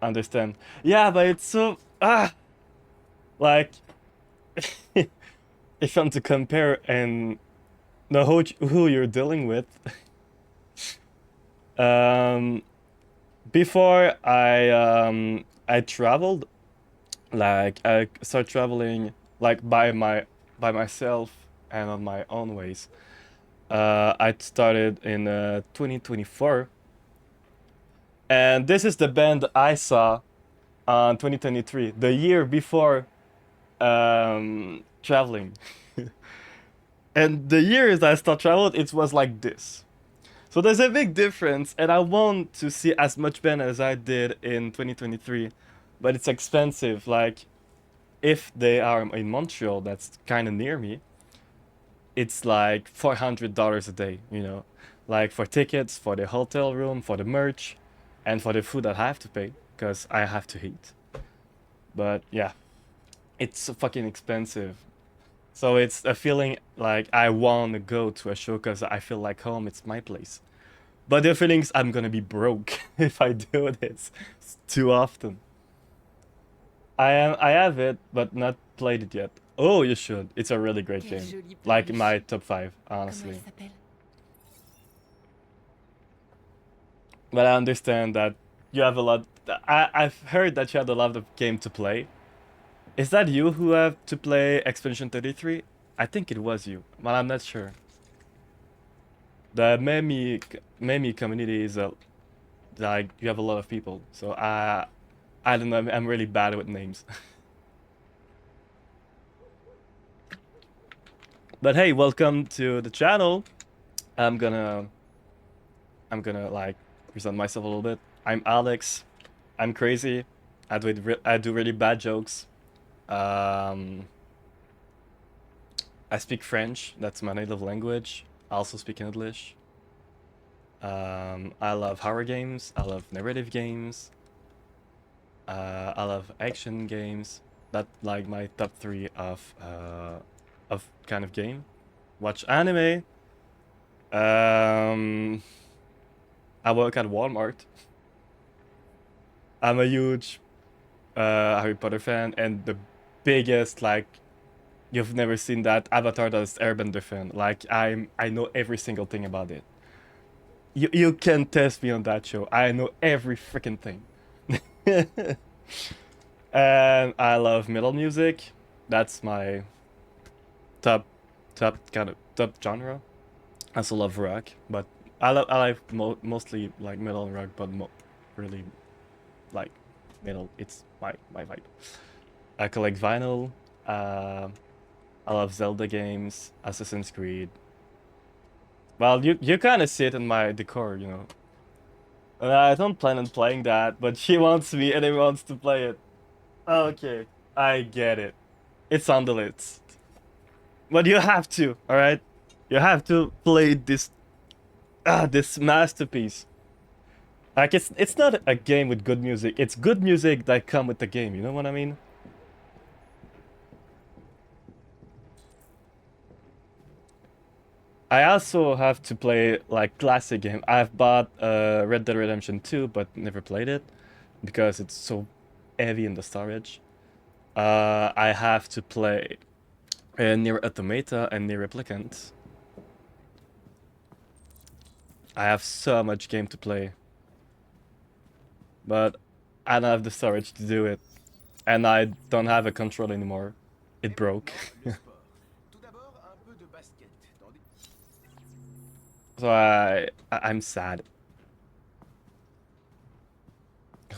A: Understand? Yeah, but it's so like if you want to compare and know who you're dealing with. Before I traveled, like I started traveling like by myself and on my own ways. I started in 2024, and this is the band I saw on 2023, the year before traveling. And the years I started traveling, it was like this. So there's a big difference, and I want to see as much band as I did in 2023, but it's expensive. Like, if they are in Montreal, that's kind of near me, it's like $400 a day, you know, like for tickets, for the hotel room, for the merch, and for the food that I have to pay because I have to eat. But yeah, it's fucking expensive. So it's a feeling like I want to go to a show because I feel like home, it's my place. But the feelings I'm gonna be broke if I do this too often. I have it, but not played it yet. Oh, you should. It's a really great game. Like my top 5, honestly. But I understand that you have a lot. I've heard that you had a lot of game to play. Is that you who have to play Expedition 33? I think it was you, but I'm not sure. The meme community is like you have a lot of people, so I don't know. I'm really bad with names. But hey, welcome to the channel. I'm gonna like present myself a little bit. I'm Alex. I'm crazy. I do really bad jokes. I speak French. That's my native language. I also speak English. I love horror games. I love narrative games. I love action games. That's like my top 3 of kind of game. Watch anime. I work at Walmart. I'm a huge Harry Potter fan, and the biggest, like, you've never seen that Avatar the Last Airbender fan. Like, I know every single thing about it. You can test me on that show. I know every freaking thing. And I love metal music. That's my top genre. I also love rock, but I like mostly like metal and rock, but really like metal. It's my vibe. I collect vinyl. I love Zelda games, Assassin's Creed. Well, you kind of see it in my decor, you know. I don't plan on playing that, but she wants me and he wants to play it. Okay, I get it. It's on the list. But you have to, alright? You have to play this this masterpiece. Like it's not a game with good music. It's good music that come with the game. You know what I mean? I also have to play like classic game. I've bought Red Dead Redemption 2, but never played it because it's so heavy in the storage. I have to play Nier Automata and Nier Replicant. I have so much game to play, but I don't have the storage to do it, and I don't have a controller anymore. It broke. So I'm sad.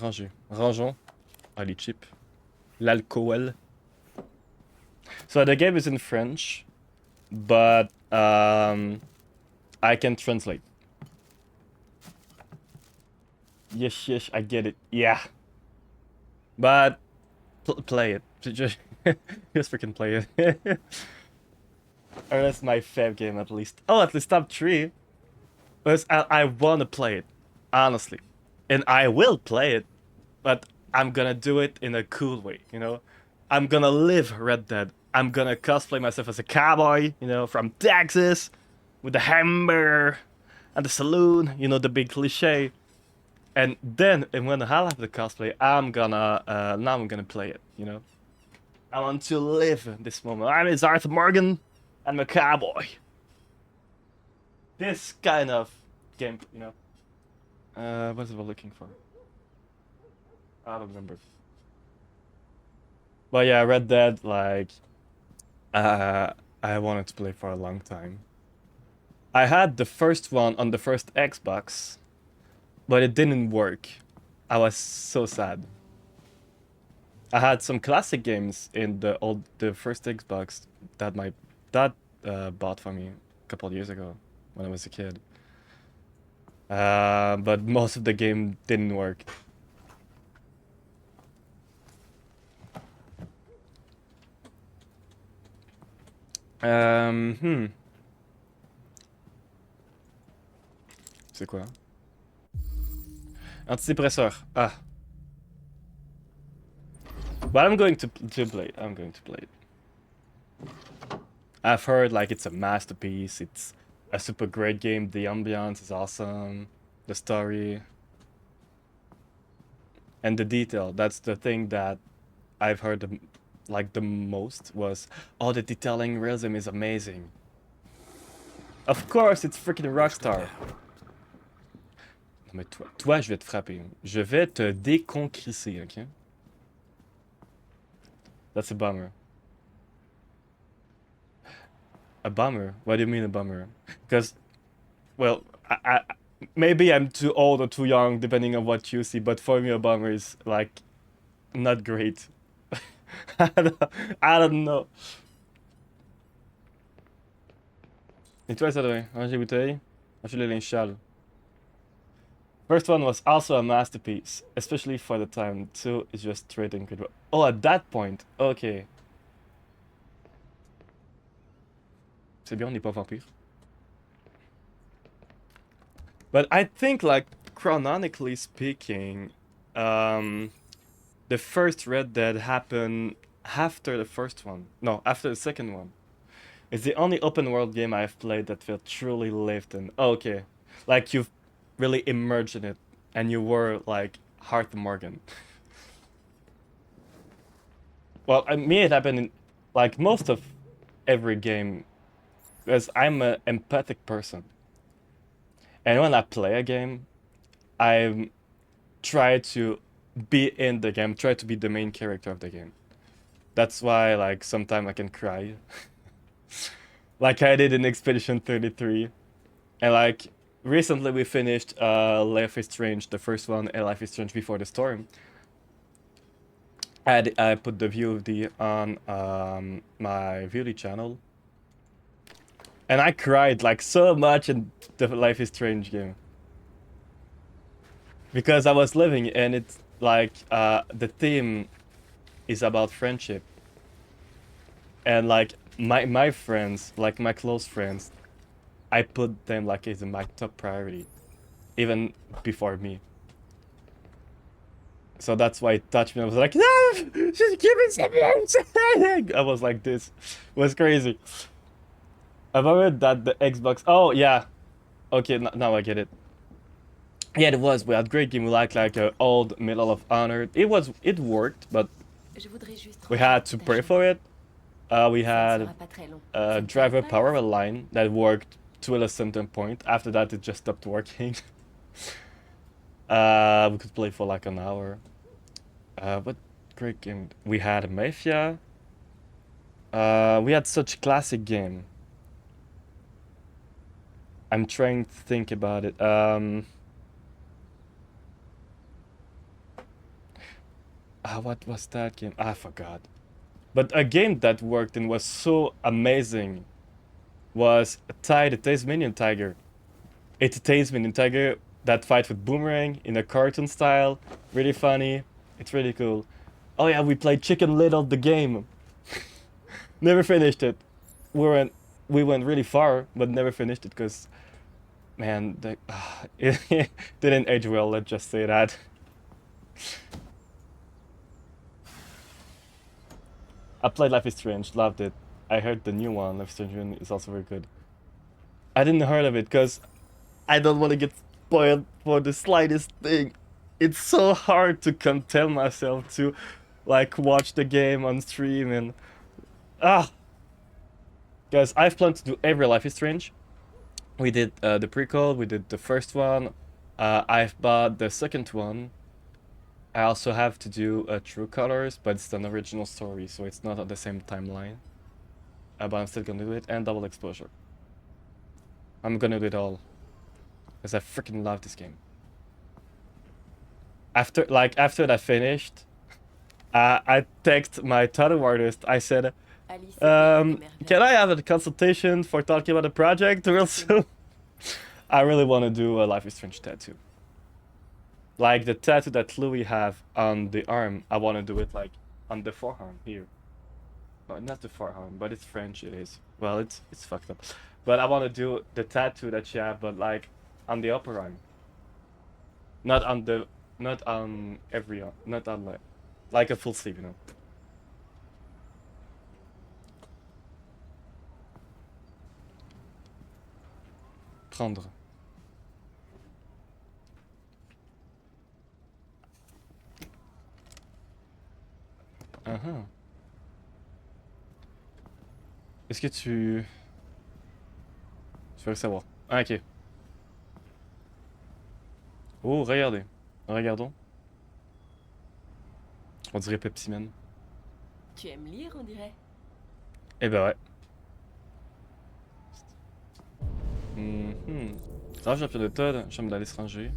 A: Rangeons. Ah, les chips. L'alcool. So the game is in French, but I can translate. Yes, I get it. Yeah. But play it. Just freaking play it. Or that's my fav game at least. Oh, at least top 3. Because I want to play it, honestly. And I will play it, but I'm gonna do it in a cool way, you know? I'm gonna live Red Dead. I'm gonna cosplay myself as a cowboy, you know, from Texas, with the hamburger and the saloon, you know, the big cliche. And then, when I have the cosplay, I'm gonna play it, you know? I want to live this moment. I'm Arthur Morgan, I'm a cowboy. This kind of game, you know? What was I looking for? I don't remember. But yeah, Red Dead, like, I wanted to play for a long time. I had the first one on the first Xbox, but it didn't work. I was so sad. I had some classic games in the first Xbox that my dad bought for me a couple of years ago when I was a kid. But most of the game didn't work. C'est quoi? Antidépresseur. Ah. But I'm going to play it. I'm going to play it. I've heard like it's a masterpiece. It's a super great game. The ambiance is awesome. The story. And the detail. That's the thing that I've heard the most was, oh, the detailing realism is amazing. Of course, it's freaking Rockstar. Non mais toi, je vais te frapper. Je vais te déconcrisser, okay? That's a bummer. A bummer? What do you mean a bummer? Because, well, I maybe I'm too old or too young, depending on what you see, but for me a bummer is, like, not great. I don't know. Et toi, ça doit ranger bouteille, ranger le linge sale. First one was also a masterpiece, especially for the time. 2 is just straight incredible. Oh, at that point, okay. C'est bien, on n'est pas vampire. But I think, like, chronologically speaking, the first Red Dead happened after the first one. No, after the second one. It's the only open world game I've played that felt truly lived in. Oh, okay. Like, you've really immersed in it, and you were, like, Arthur Morgan. Well, me, it happened in, like, most of every game, because I'm an empathic person. And when I play a game, I try to be in the game, try to be the main character of the game. That's why, like, sometimes I can cry. Like I did in Expedition 33. And, like, recently we finished Life is Strange, the first one, Life is Strange Before the Storm. I put the VOD on my VOD channel. And I cried, like, so much in the Life is Strange game. Because I was living, and it's like, the theme is about friendship. And, like, my friends, like, my close friends, I put them, like, as my top priority. Even before me. So that's why it touched me. I was like, no, just give me something. I was like, this was crazy. I've heard that the Xbox. Oh yeah, okay, now I get it. Yeah, it was. We had great game. We like old Medal of Honor. It worked, but we had to pray for it. We had a driver power line that worked to a certain point. After that, it just stopped working. We could play for like an hour. What great game? We had Mafia. We had such classic game. I'm trying to think about it. What was that game? I forgot. But a game that worked and was so amazing was Ty the Tasmanian Tiger. It's a Tasmanian Tiger that fights with Boomerang in a cartoon style. Really funny. It's really cool. Oh yeah, we played Chicken Little the game. Never finished it. We went really far, but never finished it because, man, it didn't age well. Let's just say that. I played Life is Strange, loved it. I heard the new one, Life is Strange 1, is also very good. I didn't heard of it because I don't want to get spoiled for the slightest thing. It's so hard to compel myself to like watch the game on stream and guys, I've planned to do every Life is Strange. We did the prequel, we did the first one. I've bought the second one. I also have to do True Colors, but it's an original story, so it's not on the same timeline. But I'm still gonna do it, and Double Exposure. I'm gonna do it all, because I freaking love this game. After that finished, I texted my tattoo artist. I said, can I have a consultation for talking about the project real soon? I really want to do a Life is Strange tattoo. Like the tattoo that Louis have on the arm, I want to do it like on the forearm here. No, not the forearm, but it's French. It is. Well, it's fucked up. But I want to do the tattoo that you have, but like on the upper arm. Not on every arm. Not on like a full sleeve, you know. Prendre. Est-ce que tu veux savoir? Ah, ok. Oh, regardez. Regardons. On dirait Pepsi Man.
K: Tu aimes lire, on dirait?
A: Eh ben ouais. Ah, champion de Todd, chambre d'aller se ranger.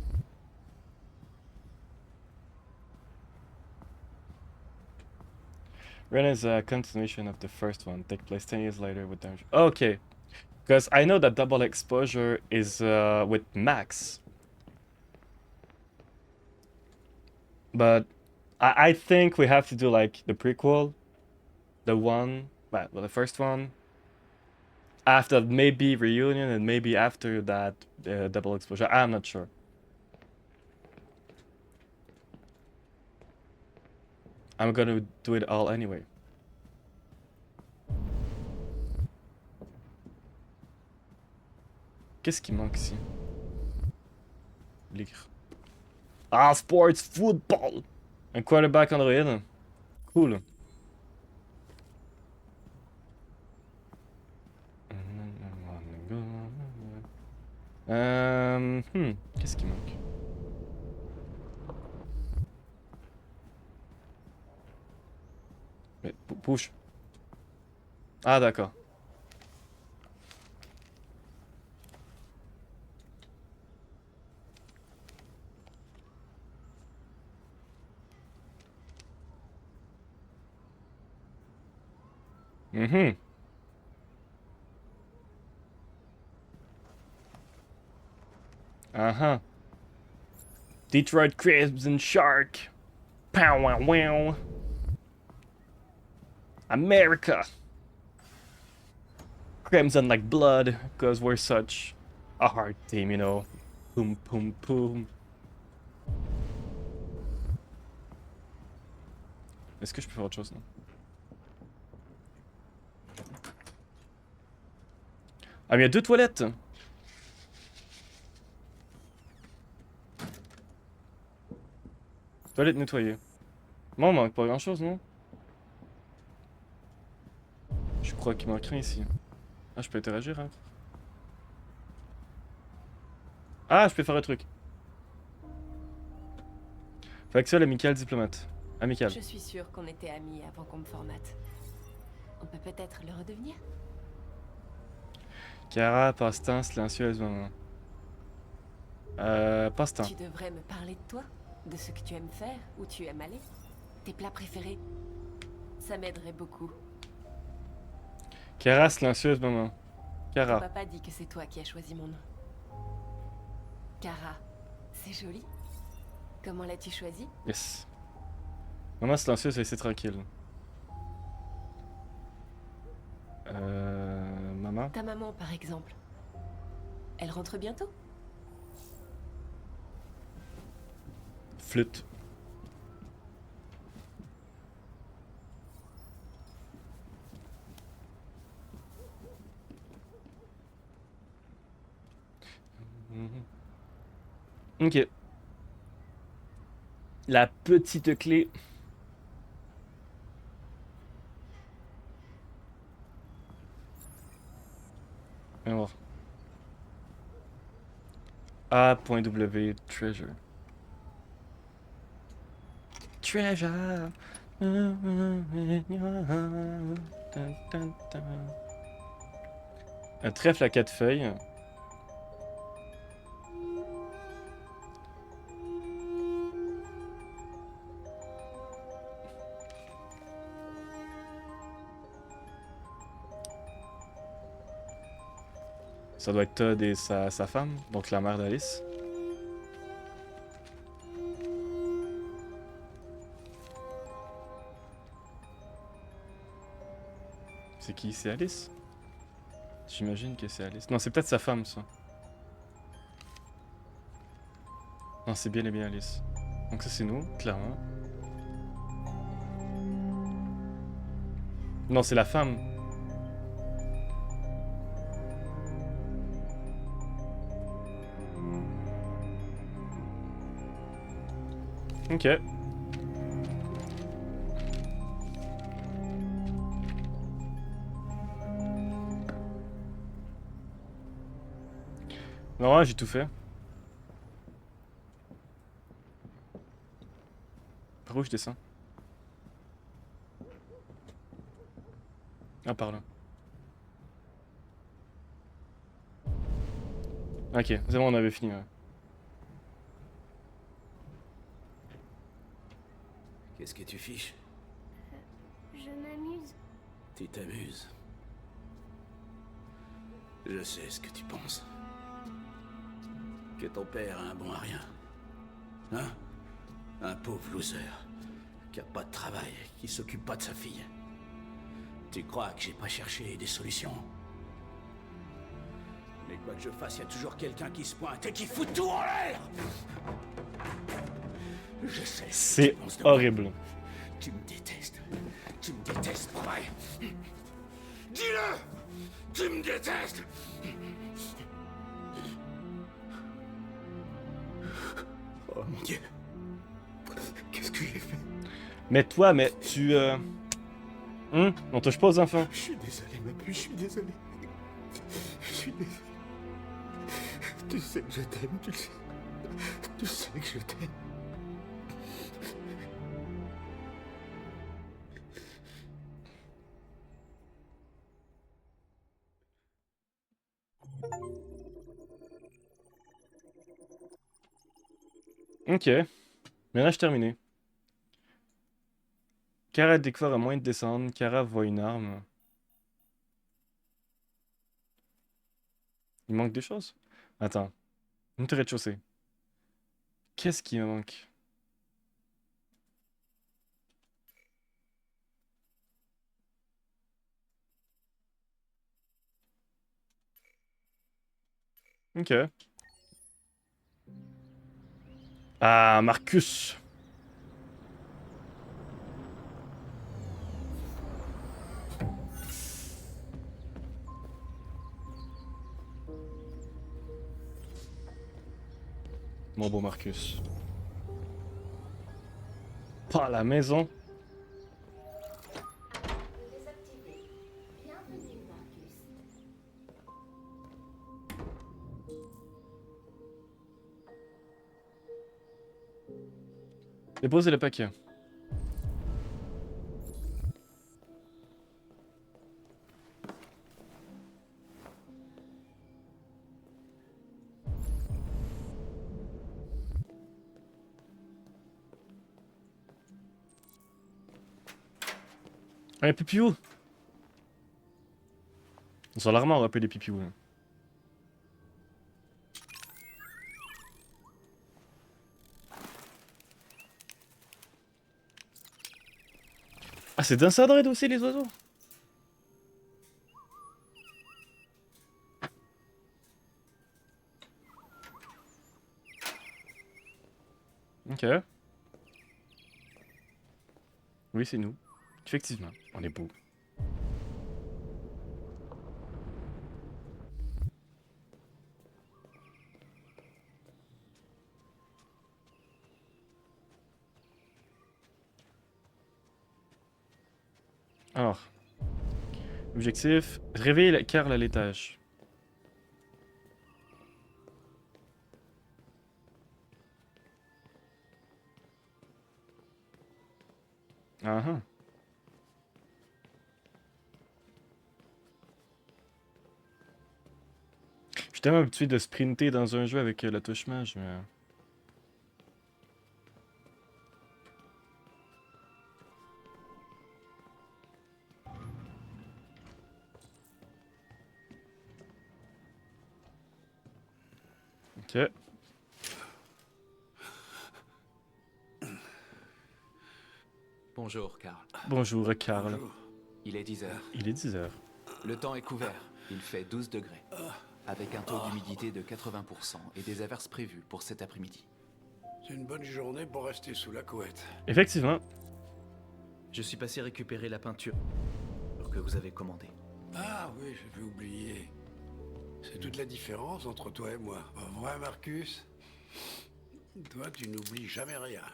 A: Ren is a continuation of the first one, take place 10 years later with damage. Okay, because I know that Double Exposure is with Max. But I think we have to do like the prequel, the first one. After maybe Reunion and maybe after that Double Exposure. I'm not sure. I'm gonna do it all anyway. Qu'est-ce qui manque ici? Lire. Ah, sports, football! Un quarterback Android. Cool. Qu'est-ce qui manque? Mais push. Ah d'accord. Detroit Crimson Shark. Pow wow wow. America. Crimson like blood, because we're such a hard team, you know. Boom, boom, boom. Est-ce que je peux faire autre chose, non? Ah, mais il y a 2 toilettes! Toilette nettoyée. Bon, on manque pas grand chose, non? Je crois qu'il manque rien ici. Ah, je peux interagir, hein? Ah, je peux faire un truc. Factuel amical diplomate. Amical.
K: Je suis sûre qu'on était amis avant qu'on me formate. On peut peut-être le redevenir?
A: Kara, passe-temps, silencieuse, maman. Passe-temps.
K: Tu devrais me parler de toi, de ce que tu aimes faire, où tu aimes aller, tes plats préférés. Ça m'aiderait beaucoup.
A: Kara, silencieuse, maman.
K: Mon
A: Kara.
K: papa dit que c'est toi qui as choisi mon nom. Kara, c'est joli. Comment l'as-tu choisi?
A: Yes. Maman silencieuse, laissez tranquille. Maman.
K: Ta maman, par exemple. Elle rentre bientôt?
A: Flûte. Ok. La petite clé. Viens voir. A.W. Treasure. Treasure. Un trèfle à 4 feuilles. Ça doit être Todd et sa femme, donc la mère d'Alice. C'est qui? C'est Alice? J'imagine que c'est Alice. Non, c'est peut-être sa femme, ça. Non, c'est bien et bien Alice. Donc ça, c'est nous, clairement. Non, c'est la femme. Ok. Non, ouais, j'ai tout fait. Par où je descends? Ah, par là. Ok, c'est bon, on avait fini, ouais.
J: Qu'est-ce que tu fiches?
F: Je m'amuse.
J: Tu t'amuses. Je sais ce que tu penses. Que ton père a un bon à rien. Hein? Un pauvre loser. Qui a pas de travail, qui s'occupe pas de sa fille. Tu crois que j'ai pas cherché des solutions? Mais quoi que je fasse, y a toujours quelqu'un qui se pointe et qui fout tout en l'air! Je sais.
A: C'est horrible.
J: Tu me détestes. Tu me détestes, pareil. Dis-le! Tu me détestes! Oh mon Dieu. Qu'est-ce que j'ai fait?
A: Mais toi, mais tu... on touche pas aux enfants.
J: Je suis désolé, ma puce, je suis désolé. Je suis désolé. Tu sais que je t'aime, tu le sais. Tu sais que je t'aime.
A: Ok. Ménage terminé. Kara découvre un moyen de descendre. Kara voit une arme. Il manque des choses? Attends. Une rez-de-chaussée. Qu'est-ce qui me manque? Ok. Ah, Marcus. Mon beau Marcus. Pas la maison.
D: Désactivé. Bienvenue, Marcus.
A: Déposez le paquet. Un pipiou. Sur l'armoire, on appelle des pipiou. Hein. Ah, c'est d'un Sandroid aussi, les oiseaux. Ok. Oui, c'est nous. Effectivement, on est beau. Alors, objectif, réveiller Karl à l'étage. Ah ah. Je suis tellement habitué de sprinter dans un jeu avec la touche mage, mais... Ok.
L: Bonjour, Karl.
A: Bonjour, Karl.
L: Il est 10 heures.
A: Il est 10 heures.
L: Le temps est couvert. Il fait 12 degrés. Avec un taux d'humidité de 80% et des averses prévues pour cet après-midi.
M: C'est une bonne journée pour rester sous la couette.
A: Effectivement.
L: Je suis passé récupérer la peinture que vous avez commandée.
M: Ah oui, j'avais oublié. C'est toute la différence entre toi et moi. Pas vrai, Marcus? Toi, tu n'oublies jamais rien.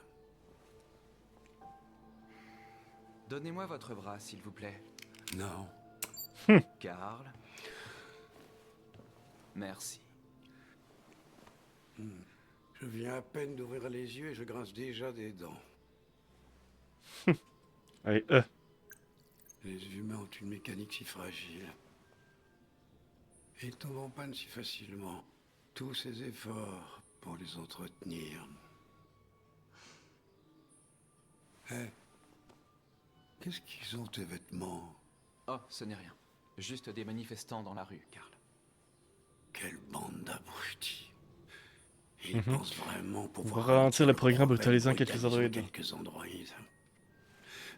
L: Donnez-moi votre bras, s'il vous plaît.
M: Non.
L: Karl. Merci.
M: Je viens à peine d'ouvrir les yeux et je grince déjà des dents.
A: Allez,
M: Les humains ont une mécanique si fragile. Et ils tombent en panne si facilement. Tous ces efforts pour les entretenir. Hé, qu'est-ce qu'ils ont tes vêtements?
L: Oh, ce n'est rien. Juste des manifestants dans la rue, Karl.
M: Quelle bande d'abrutis. Ils pensent vraiment
A: On
M: pouvoir
A: va ralentir le programme brutalisant
M: brutaliser
A: quelques androïdes.
M: androïdes.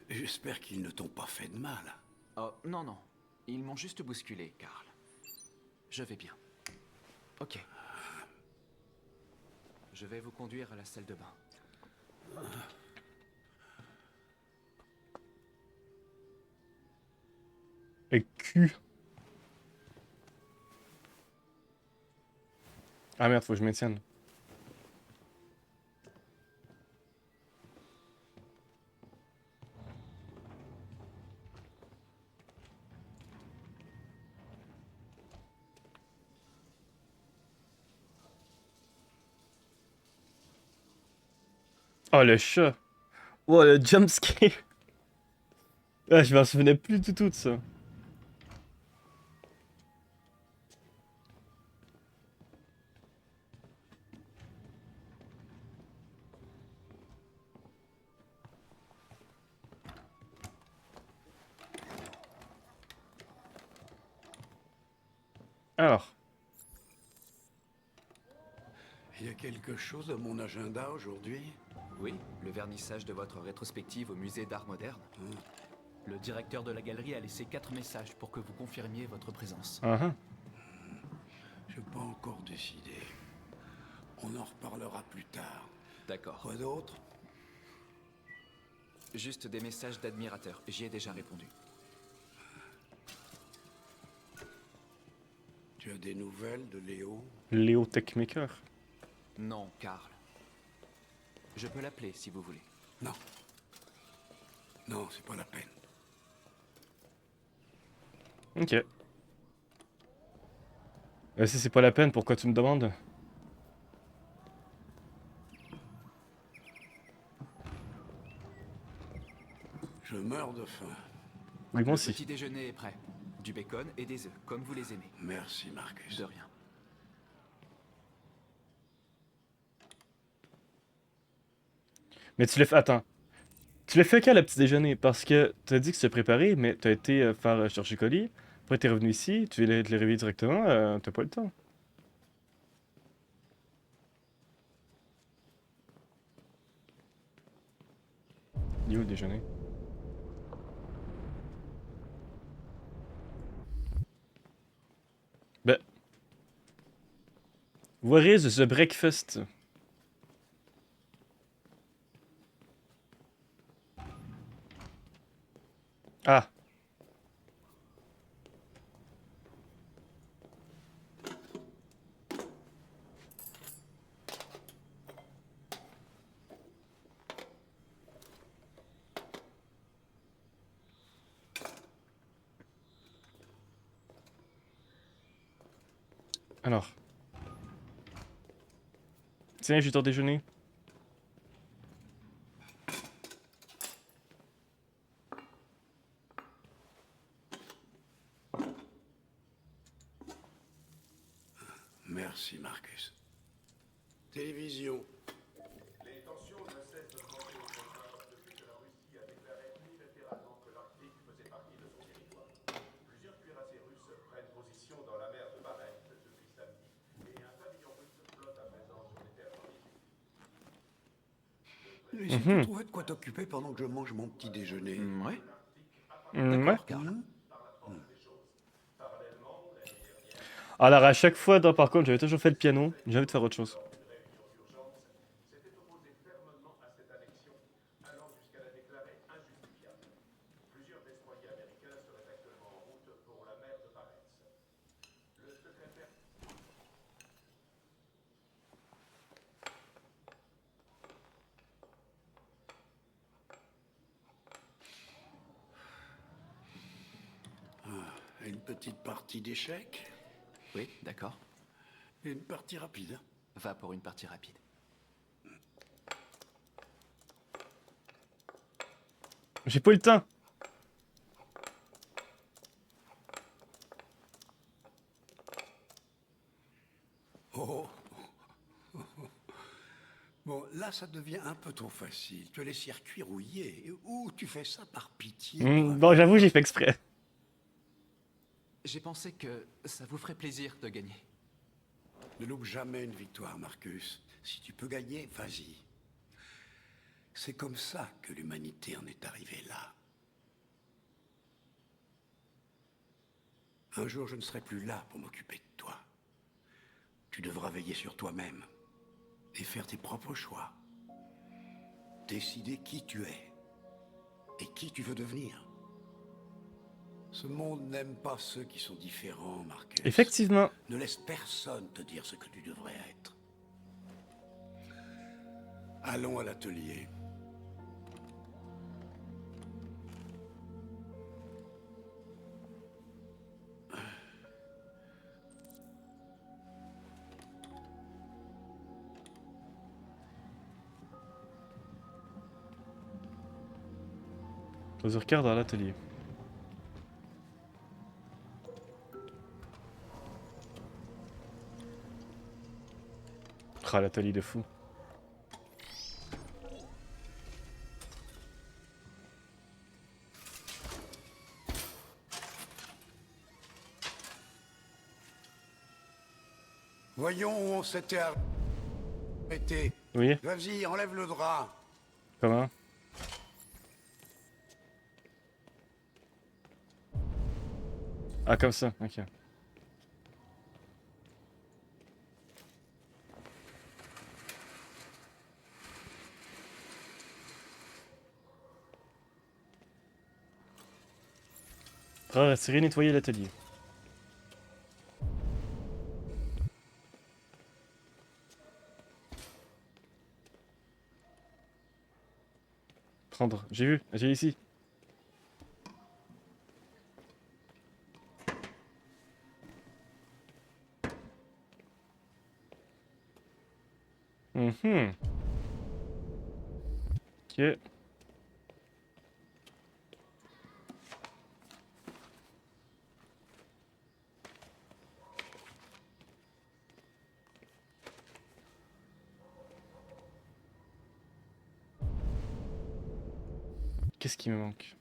M: J'espère qu'ils ne t'ont pas fait de mal.
L: Oh, non, non. Ils m'ont juste bousculé, Karl. Je vais bien. Ok. Je vais vous conduire à la salle de bain.
A: Et cul. Ah merde, faut que je maintienne. Oh le chat. Oh le jumpscare. Ah, je m'en souvenais plus du tout de ça. Alors.
M: Il y a quelque chose dans mon agenda aujourd'hui?
L: Oui, le vernissage de votre rétrospective au musée d'art moderne. Le directeur de la galerie a laissé 4 messages pour que vous confirmiez votre présence.
M: Je n'ai pas encore décidé. On en reparlera plus tard.
L: D'accord.
M: Quoi d'autre?
L: Juste des messages d'admirateurs. J'y ai déjà répondu.
M: Tu as des nouvelles de Léo?
A: Léo Techmaker.
L: Non, Karl. Je peux l'appeler si vous voulez.
M: Non. Non, c'est pas la peine.
A: Ok. Si c'est pas la peine, pourquoi tu me demandes?
M: Je meurs de faim.
A: Oui, moi
L: Le
A: aussi.
L: petit déjeuner est prêt. Du bacon et des œufs, comme vous les aimez.
M: Merci, Marcus.
L: De rien.
A: Mais tu l'as fait... Attends. Tu l'as fait quand le petit déjeuner? Parce que t'as dit que tu t'es préparé, mais t'as été faire chercher colis. Après t'es revenu ici, tu l'as réveillé directement, t'as pas eu le temps. Il est où le déjeuner? Ben... Where is the breakfast? Ah. Alors. Tiens, j'ai ton déjeuner.
M: Merci, Marcus. Télévision.
C: Les tensions ne cessent de monter au Caucase depuis que la Russie a déclaré unilatéralement que l'Arctique faisait partie de son territoire. Plusieurs cuirassés russes prennent position dans la mer de Barents depuis samedi, et un pavillon russe flotte à présent sur les terres maritimes.
M: Et si tu trouvais de quoi t'occuper pendant que je mange mon petit déjeuner.
L: Ouais.
A: Ouais.
L: Karl.
A: Alors à chaque fois, par contre, j'avais toujours fait le piano. J'ai envie de faire autre chose.
M: Une petite partie d'échecs.
L: Oui, d'accord.
M: Et une partie rapide.
L: Va pour une partie rapide.
A: J'ai pas eu le temps.
M: Oh. Bon, là, ça devient un peu trop facile. Tu as les circuits rouillés. Ou tu fais ça par pitié.
A: Bon, j'avoue, j'ai fait exprès.
L: J'ai pensé que ça vous ferait plaisir de gagner.
M: Ne loupe jamais une victoire, Marcus. Si tu peux gagner, vas-y. C'est comme ça que l'humanité en est arrivée là. Un jour, je ne serai plus là pour m'occuper de toi. Tu devras veiller sur toi-même et faire tes propres choix. Décider qui tu es et qui tu veux devenir. Ce monde n'aime pas ceux qui sont différents, Marcus.
A: Effectivement.
M: Ne laisse personne te dire ce que tu devrais être. Allons à l'atelier.
A: Je regarde dans l'atelier. Ah, l'atelier de fou.
M: Voyons où on s'était arrêté.
A: Oui.
M: Vas-y, enlève le drap.
A: Comment? Ah, comme ça, ok. Retirer, nettoyer l'atelier. prendre. J'ai vu, j'ai ici. Mhm. Ok. Qu'est-ce qui me manque?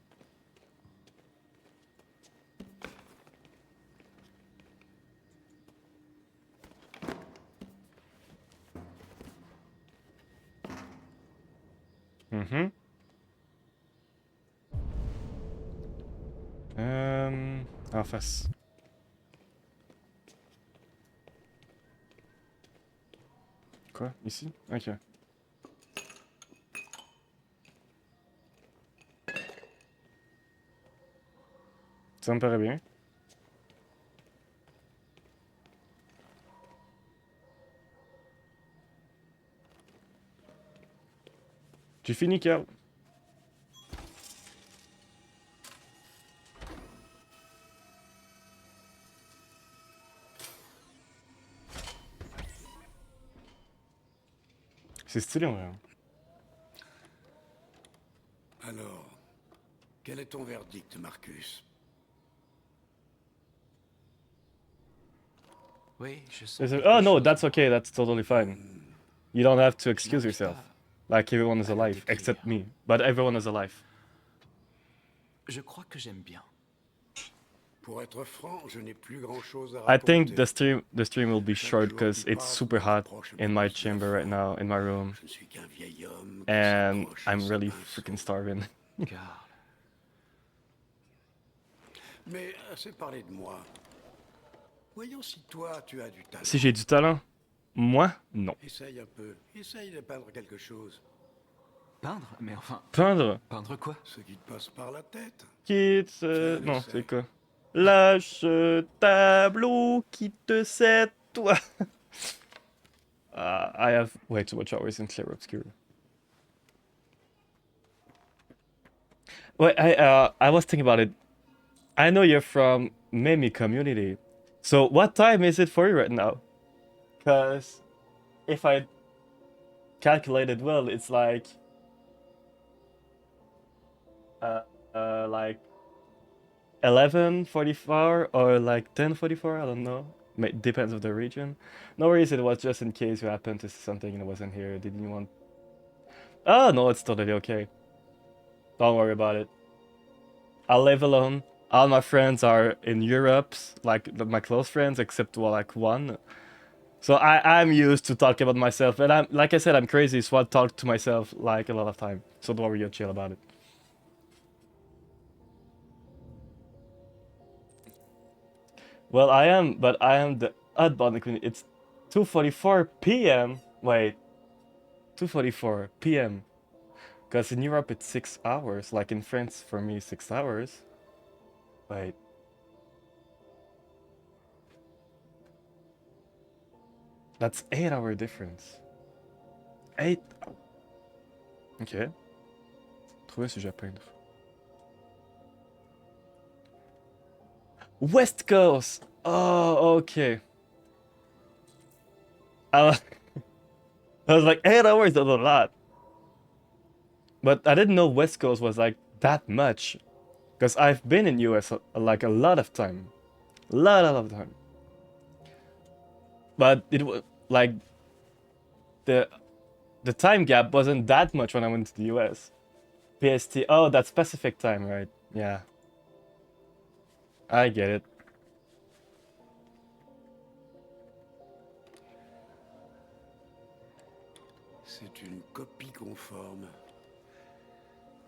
A: Mhm. En face. Quoi? Ici? Ok. Ça me paraît bien. Tu finis, Carl? C'est stylé en vrai. Hein.
M: Alors, quel est ton verdict, Marcus?
L: Oui, je sens.
A: Oh no, that's okay, that's totally fine. You don't have to excuse yourself. Like everyone is alive, except me. But everyone is alive.
L: Je crois que j'aime bien.
M: Pour être franc, je n'ai plus grand-chose à
A: I
M: raconter.
A: think the stream will be short because it's super hot in my chamber right now, in my room.
M: Je ne suis qu'un vieil homme qui
A: And
M: s'accroche
A: I'm
M: à
A: really
M: un
A: freaking starving.
M: Mais assez parlé de moi. Voyons si toi, tu as du talent.
A: Si j'ai du talent? Moi? Non.
M: Essaye un peu. Essaye de peindre quelque chose.
L: Peindre? Mais enfin...
A: Peindre?
L: Peindre quoi?
M: Ce qui te passe par la tête.
A: Quitte... Non, c'est quoi? Lâche tableau, quitte cette toi. I have way too much hours in Clair Obscur. Wait, I was thinking about it. I know you're from Memi community. So what time is it for you right now? Because if I calculated well, it's like 11:44 or like 10:44. I don't know. Depends of the region. No worries. It was just in case you happened to see something and it wasn't here. Didn't you want? Oh no, it's totally okay. Don't worry about it. I live alone. All my friends are in Europe, like my close friends, except well, like one. So I'm used to talking about myself, and I'm like I said, I'm crazy, so I talk to myself like a lot of time. So don't worry, you're chill about it. Well, I am, but I am the oddball queen. It's 2:44 p.m. Wait, 2:44 p.m. Because in Europe it's 6 hours. Like in France, for me, 6 hours. Wait. That's 8-hour difference. 8. Ok. Trouver un sujet à peindre. West Coast! Oh, okay. I was like, 8 hours is a lot. But I didn't know West Coast was like that much. Because I've been in US like a lot of time. Lot of time. But it was like the time gap wasn't that much when I went to the US. PST, oh, that's Pacific time, right? Yeah. I get it.
M: C'est une copie conforme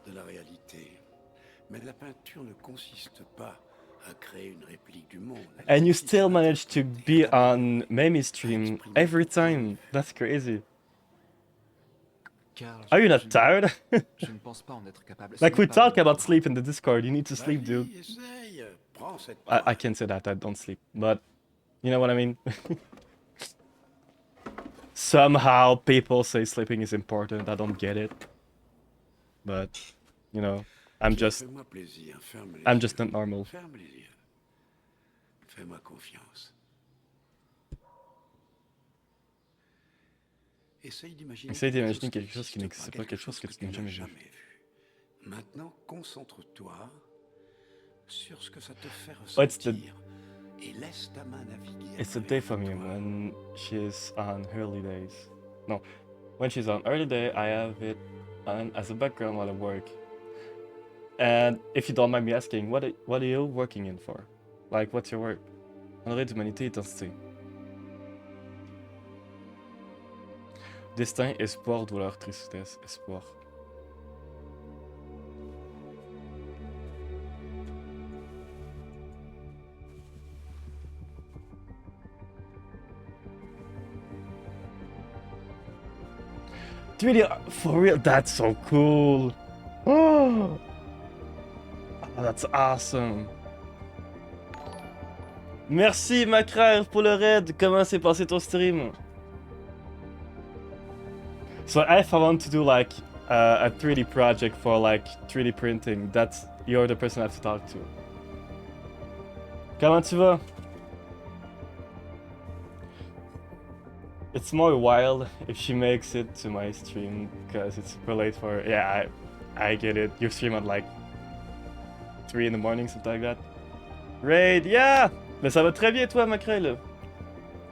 M: de la réalité. Mais la peinture ne consiste pas à créer une réplique du monde.
A: And you still manage to be on Memi stream every time. That's crazy. Are you not tired?
L: Je ne pense pas en être capable.
A: Like we talk about sleep in the Discord. You need to sleep, dude.
M: Essaye, prends cette
A: I can't say that. I don't sleep, but you know what I mean. Somehow people say sleeping is important. I don't get it, but You know, I'm just
M: Fais-moi plaisir, ferme les
A: I'm
M: yeux.
A: just not normal.
M: Ferme les yeux. Fais-moi confiance. Essaye d'imaginer
A: quelque chose qui n'existe pas, quelque chose que tu n'as jamais vu.
M: Maintenant, concentre-toi sur ce que ça te fait
A: Oh, it's the
M: ressentir et laisse ta main naviguer.
A: it's the day for me when she's on early days. No, when she's on early day, I have it on as a background while I work. And if you don't mind me asking, what are you working in for? Like, what's your work? Honoré d'humanité et intensité. Destin, espoir, douleur, tristesse, espoir. Really, for real, that's so cool. Oh, that's awesome. Merci Macraire pour le raid. Comment s'est passé ton stream? So if I want to do like a 3D project for like 3D printing, that's you're the person I have to talk to. Comment tu vas? It's more wild if she makes it to my stream because it's super late for her. Yeah, I get it. You stream at like 3 in the morning, something like that. Raid, yeah! Mais ça va très bien toi, Macrel.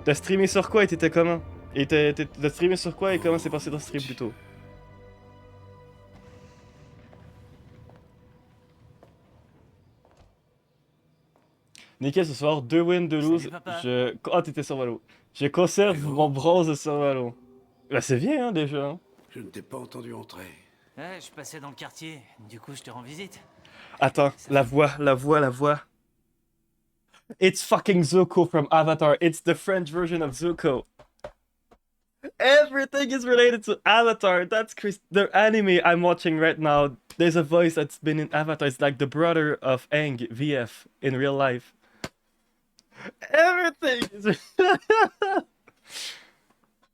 A: T'as streamé sur quoi et t'étais comment? Et t'as streamé sur quoi et comment s'est passé ton stream plutôt? Nickel ce soir, 2 wins, 2 lose. Oh, t'étais sur Valo. Je conserve mon bronze sur Valo. Bah, c'est bien, hein, déjà. Hein.
M: Je ne t'ai pas entendu entrer.
N: Ouais, je passais dans le quartier. Du coup, je te rends visite.
A: Attends, la voix. It's fucking Zuko from Avatar. It's the French version of Zuko. Everything is related to Avatar. That's the anime I'm watching right now. There's a voice that's been in Avatar. It's like the brother of Aang, VF, in real life. Everything is...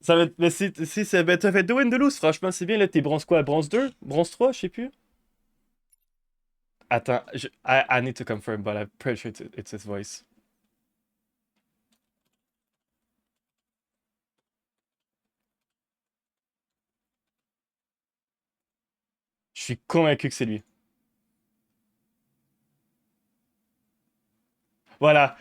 A: Ça va être... Mais si c'est... Ben, t'as fait 2 wins de loose, franchement, c'est bien, là. T'es bronze quoi? Bronze 2? Bronze 3? Je sais plus. Attends, I need to confirm, but I'm pretty sure it's his voice. Je suis convaincu que c'est lui. Voilà.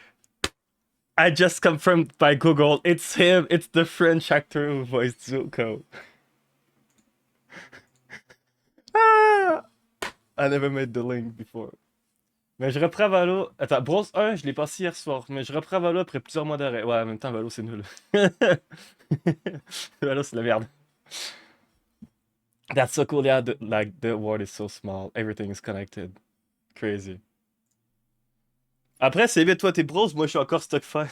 A: I just confirmed by Google. It's him. It's the French actor who voiced Zuko. Ah! I never made the link before. Mais je reprends Valo. Attends, bronze 1, je l'ai passé hier soir. Mais je reprends Valo après plusieurs mois d'arrêt. Ouais, en même temps, Valo, c'est nul. Valo, c'est la merde. That's so cool. Yeah, the world is so small. Everything is connected. Crazy. Après, c'est bien, toi, t'es bronze. Moi, je suis encore stock fire.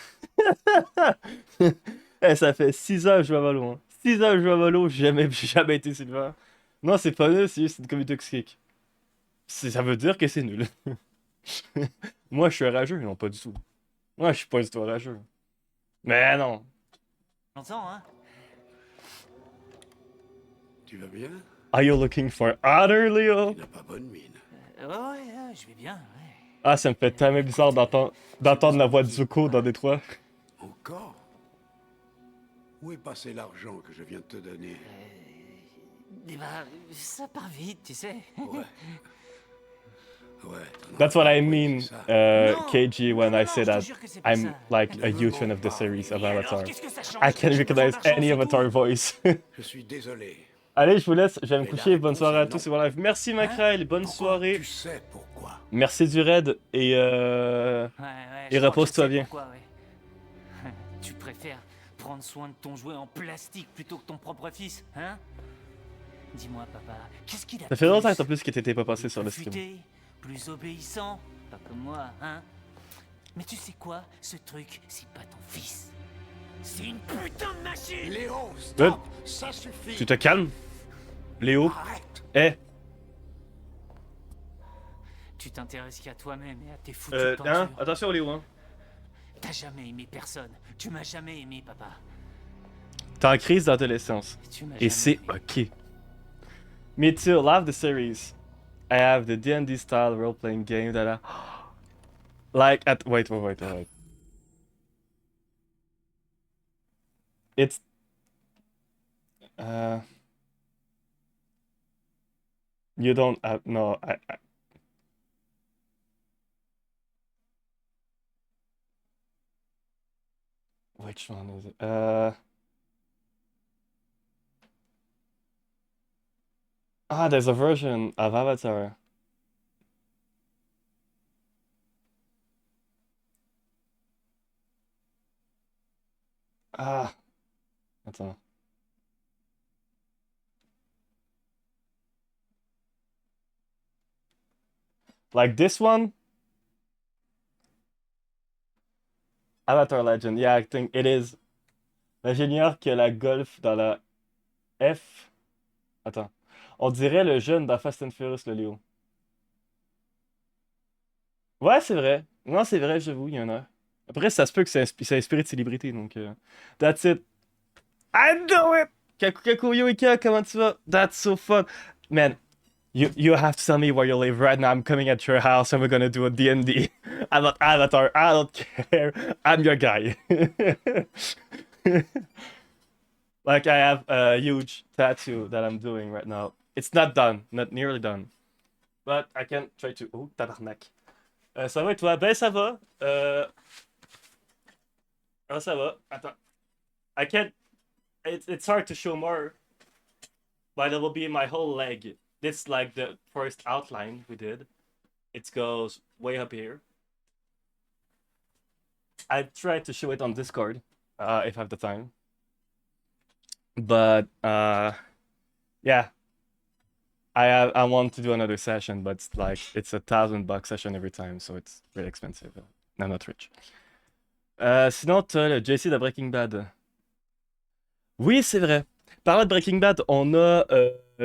A: Eh, ça fait 6 ans que je joue à Valo. Hein. 6 ans que je joue à Valo. J'ai jamais été silver. Non, c'est pas nul, c'est juste une communauté toxique. Ça veut dire que c'est nul. Moi, je suis un rageux. Non, pas du tout. Moi, je suis pas du tout un rageux. Mais non.
N: J'entends, hein?
M: Tu vas bien?
A: Are you looking for other, Leo?
M: Tu n'as pas bonne mine.
N: Ouais, je vais bien, ouais.
A: Ah, ça me fait tellement bizarre d'entendre la voix de Zuko dans Détroit.
M: Encore? Où est passé l'argent que je viens de te donner?
N: Eh ben, ça part vite, tu sais.
M: Ouais.
A: That's what I mean, KG, when I say that I'm like a huge fan of the series of Avatar. I can't recognize any Avatar voice.
M: Je suis désolé.
A: Allez, je vous laisse, je vais me coucher. Bonne soirée à tous et voilà. Merci Macrael, bonne soirée.
M: Tu sais pourquoi.
A: Merci du raid et repose-toi bien.
N: Pourquoi, ouais. Tu préfères prendre soin de ton jouet en plastique plutôt que ton propre fils, hein? Dis-moi, papa, qu'est-ce qu'il a?
A: Ça fait longtemps en plus que t'étais pas passé sur le stream.
N: Futé, plus obéissant, pas comme moi, hein? Mais tu sais quoi? Ce truc, c'est pas ton fils. C'est une putain de machine!
M: Léo, stop! Ça suffit!
A: Tu te calmes? Léo?
M: Arrête!
A: Eh!
N: Tu t'intéresses qu'à toi-même et à tes foutues peintures.
A: Hein? Attention Léo, hein?
N: T'as jamais aimé personne. Tu m'as jamais aimé, papa.
A: T'es en crise d'adolescence. Et c'est ok. Me too, love the series. I have the D&D style role-playing game that I like at wait. It's you don't have no I which one is it? There's a version of Avatar. Attends. Like this one? Avatar Legend. Yeah, I think it is. L'ingénieur qui a la Golf dans la F. Attends. On dirait le jeune dans Fast and Furious, le Léo. Ouais, c'est vrai. Non, c'est vrai, j'avoue, il y en a. Après, ça se peut que c'est inspiré de célébrités, donc... That's it. I know it! Kakuyo Ika, comment tu vas? That's so fun. Man, you have to tell me where you live right now. I'm coming at your house and we're gonna do a D&D. I'm not Avatar, I don't care. I'm your guy. Like, I have a huge tattoo that I'm doing right now. It's not done, not nearly done. But I can try to... Oh, tabarnak. Ça va et toi? Ben, ça va. Ça va. Attends. I can't... It's hard to show more. But it will be my whole leg. This like the first outline we did. It goes way up here. I tried to show it on Discord, if I have the time. But yeah. I want to do another session, but it's $1,000 session every time, so it's really expensive. I'm not rich. Sinon, t'as le JC de Breaking Bad. Oui, c'est vrai. Parlant de Breaking Bad, on a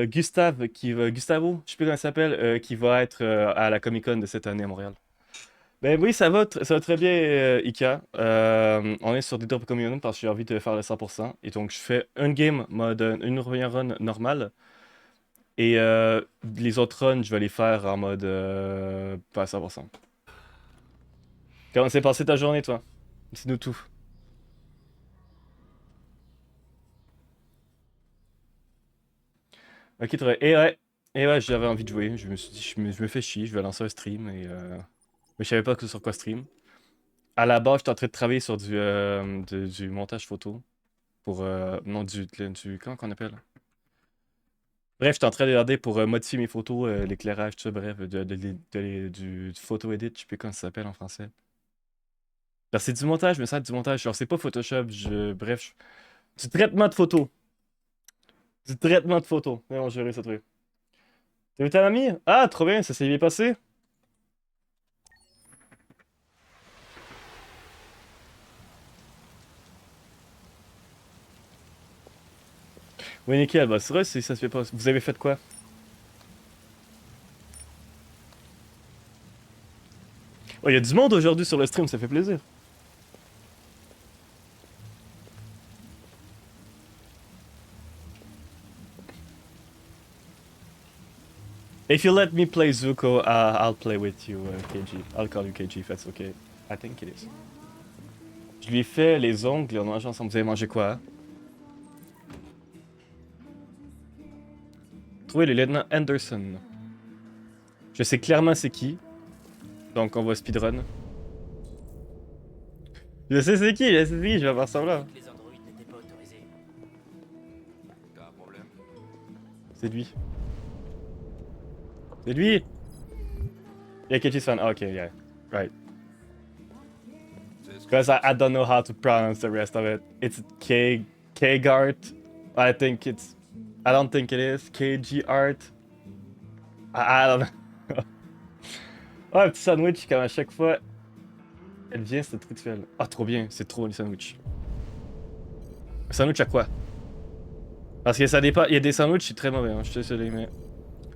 A: Gustavo, je sais plus comment il s'appelle, qui va être à la Comic Con de cette année à Montréal. Ben oui, ça va très bien, Ika. On est sur des Drop Communion parce que j'ai envie de faire le 100%. Et donc, je fais une game mode, une run normale. Et les autres runs, je vais les faire en mode pas à 100%. Comment s'est passé ta journée, toi? Dis-nous tout. Ok, très bien. Et ouais, j'avais envie de jouer. Je me suis dit, je me fais chier, je vais lancer un stream. Mais je savais pas sur quoi stream. À la base, j'étais en train de travailler sur du montage photo. Pour. Non, comment qu'on appelle? Bref, j'étais en train de regarder pour modifier mes photos, l'éclairage, tout ça, bref, du photo edit, je sais plus comment ça s'appelle en français. Alors, c'est du montage, mais ça, du montage. Genre, c'est pas Photoshop, bref. Du traitement de photos. Du traitement de photos. Mais on gérer ce truc. T'as vu ta mamie? Ah, trop bien, ça s'est bien passé? Oui, nickel, bah c'est vrai, si ça se fait pas. Vous avez fait quoi? Oh, il y a du monde aujourd'hui sur le stream, ça fait plaisir. If you let me play Zuko, I'll play with you, KG. I'll call you KG if that's okay. I think it is. Je lui ai fait les ongles et on mange ensemble. Vous avez mangé quoi? Trouver le lieutenant Anderson. Je sais clairement c'est qui. Donc on va speedrun. Je sais c'est qui, je vais faire semblant. C'est lui. C'est lui! Yeah, KG's fan. Okay, yeah. Right. Because I don't know how to pronounce the rest of it. It's K-Gart. I don't think it is. KG Art. I don't know. Oh, un petit sandwich comme à chaque fois. Elle vient, c'est très fun. Ah, trop bien. C'est trop les sandwichs. Un sandwich à quoi? Parce que ça dépend. Il y a des sandwichs, c'est très mauvais. Hein, je suis désolé, mais.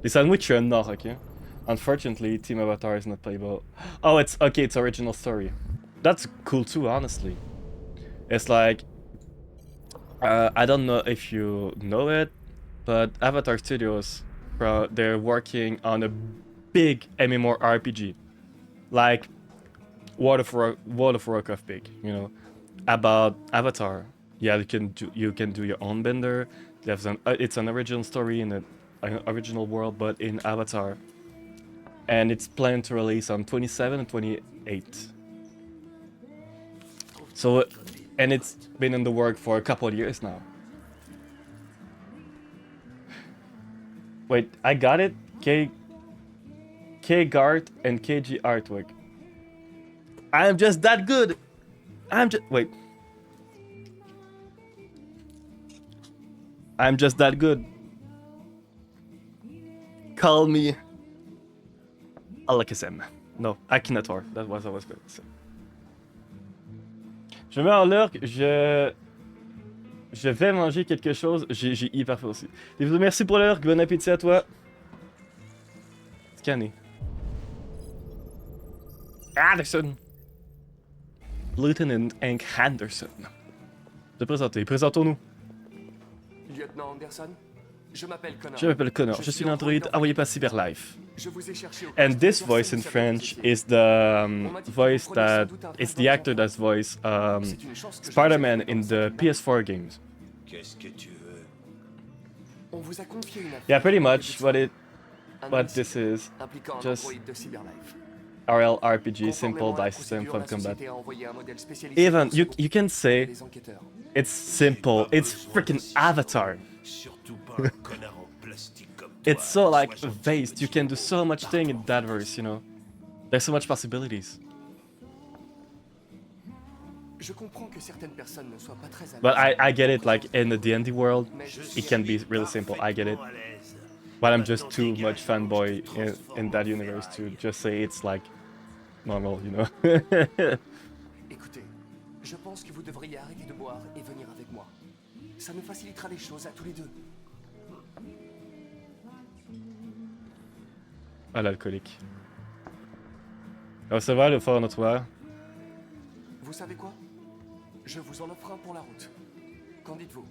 A: Les sandwichs, c'est un nord, ok? Unfortunately, Team Avatar is not playable. Oh, it's original story. That's cool too, honestly. It's like, I don't know if you know it, but Avatar Studios they're working on a big MMORPG, like World of Warcraft big, you know, about Avatar. Yeah, you can do your own Bender. There's it's an original story in an original world, but in Avatar, and it's planned to release on 27 and 28. So, and it's been in the work for a couple of years now. Wait, I got it. K Gart and KG Artwork. I'm just that good. Wait. I'm just that good. Call me Alakazam. No, Akinator. That was what I was going to say. Je mets en lurk, je vais manger quelque chose. J'ai hyper faim aussi. Merci pour l'heure, bon appétit à toi. Scanner. Anderson. Lieutenant Hank Henderson. De présenter, présentons-nous.
O: Lieutenant Anderson, je m'appelle Connor.
A: Je m'appelle Connor, je suis l'androïde envoyé par Cyberlife.
O: Je vous ai cherché au
A: And this voice in French is the voice that it's the actor that's voiced Spider-Man in the PS4 games.
H: Qu'est-ce que tu veux?
O: On vous a confié une affaire.
A: Yeah, pretty much what this is.
O: Impliquant un
A: Just
O: androïde de Cyberlife.
A: RL RPG, simple dice system, fun
O: La
A: combat.
O: société a envoyé un modèle spécialisé
A: Even
O: pour
A: you can say
O: les enquêteurs.
A: it's simple. It's freaking Avatar.
H: Surtout pas un connard en plastique comme
A: It's so like vast. You can do so much thing in that verse, you know. There's so much possibilities.
O: Je comprends que certaines personnes ne soient pas très à l'aise.
A: But I get it. Like in the D&D world, it can be really simple. I get it. But I'm just too much fanboy in that universe to just say it's like normal, you know.
O: Écoutez, je pense que vous devriez arrêter de boire et venir avec moi. Ça nous facilitera les choses à tous les deux.
A: Ah, l'alcoolique. Alors ça va, le fort notoire.
O: Vous savez quoi? Je vous en offre un pour la route. Qu'en dites-vous?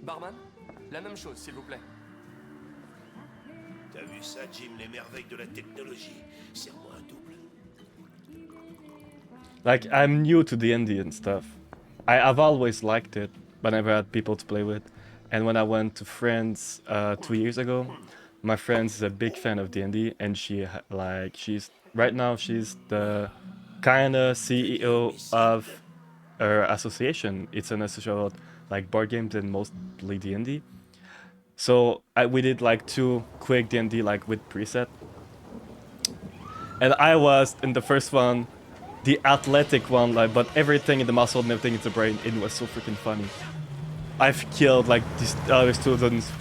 O: Barman, la même chose, s'il vous plaît.
H: T'as vu ça, Jim, les merveilles de la technologie? Serre-moi un double.
A: Like, I'm new to D&D and stuff. I've always liked it, but I never had people to play with. And when I went to France 2 years ago, my friend is a big fan of D&D, and she's right now she's the kinda CEO of her association. It's an association about like board games and mostly D&D. So we did like 2 quick D&D like with preset, and I was in the first one, the athletic one, like, but everything in the muscle and everything in the brain. It was so freaking funny. I've killed like these other students,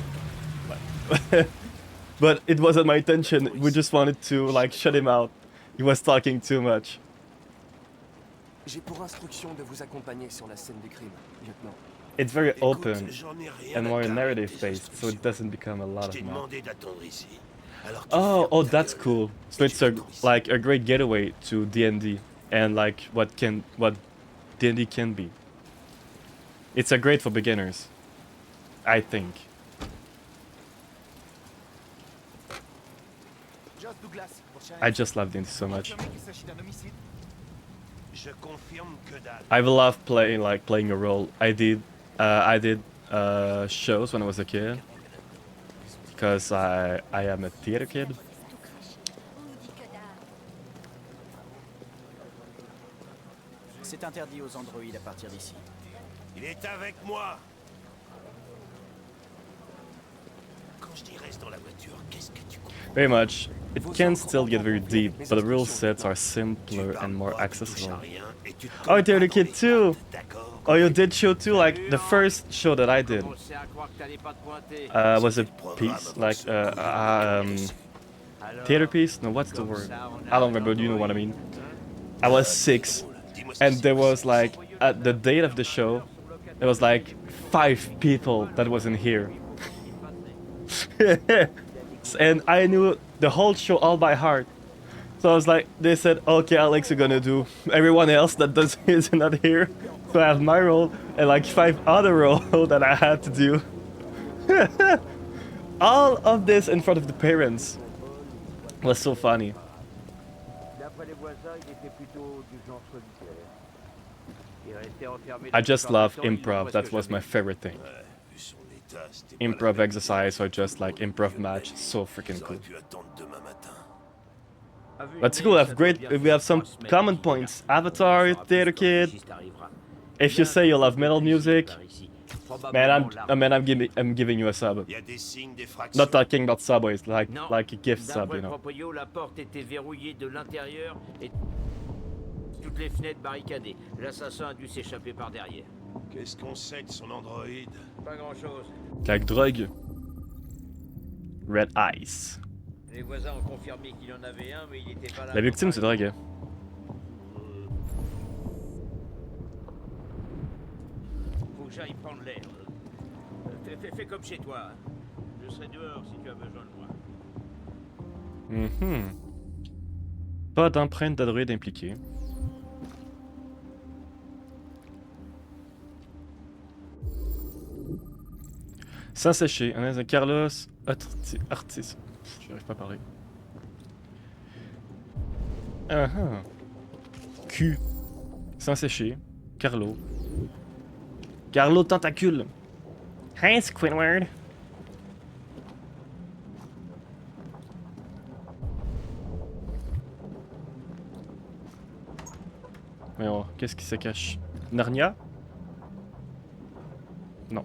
A: but it wasn't my intention. We just wanted to like shut him out. He was talking too much.
O: J'ai pour instruction de vous accompagner sur la scène du crime, lieutenant.
A: It's very open and more narrative based, so it doesn't become a lot of map. Oh, that's cool. So it's like a great getaway to D&D and like what D&D can be. It's a great for beginners, I think. I just love D&D so much. I love playing a role. I did shows when I was a kid because I am a theater kid.
P: C'est interdit aux androïdes à partir d'ici.
H: Il est avec moi. Quand je dis reste dans la voiture, qu'est-ce que tu comprends?
A: Very much. It can still get very deep, but the rule sets are simpler and more accessible. Oh, Theater Kid too! Oh, you did show too? Like, the first show that I did was a piece, like, theater piece? No, what's the word? I don't remember, you know what I mean. I was 6, and there was like, at the date of the show, there was like 5 people that wasn't here. And I knew the whole show all by heart. So I was like, they said, okay, Alex, you're gonna do. Everyone else that is not here. So I have my role and like 5 other roles that I had to do. All of this in front of the parents was so funny.
Q: D'après les voisins, il était plutôt du genre solitaire. Il restait enfermé
A: I
Q: dans
A: just
Q: son
A: love
Q: appartement,
A: improv.
Q: il
A: That was my favorite thing. Improv exercise or just like improv match, so freaking cool. But it's cool. We have some common points. Avatar, Theater Kid. If you say you love metal music, man, I'm giving you a sub. Not talking about subways, like a gift sub, you know.
Q: Proprio, la porte était verrouillée de l'intérieur et toutes les fenêtres barricadées. L'assassin a dû s'échapper par derrière.
C: Qu'est-ce qu'on sait de son androïde?
Q: Pas grand-chose.
A: Like drogue. Red Ice.
Q: Les voisins ont confirmé qu'il en avait un, mais il était pas là.
A: La victime se droguait.
Q: Faut que j'aille prendre l'air. Fais comme chez toi. Je serai dehors si tu as besoin de moi.
A: Pas d'empreinte d'androïde impliquée. Sans sécher, un Carlos Artis. J'arrive pas à parler. Q. Sans sécher. Carlo. Carlo Tentacule. Hey Squidward. Mais oh, qu'est-ce qui se cache? Narnia? Non.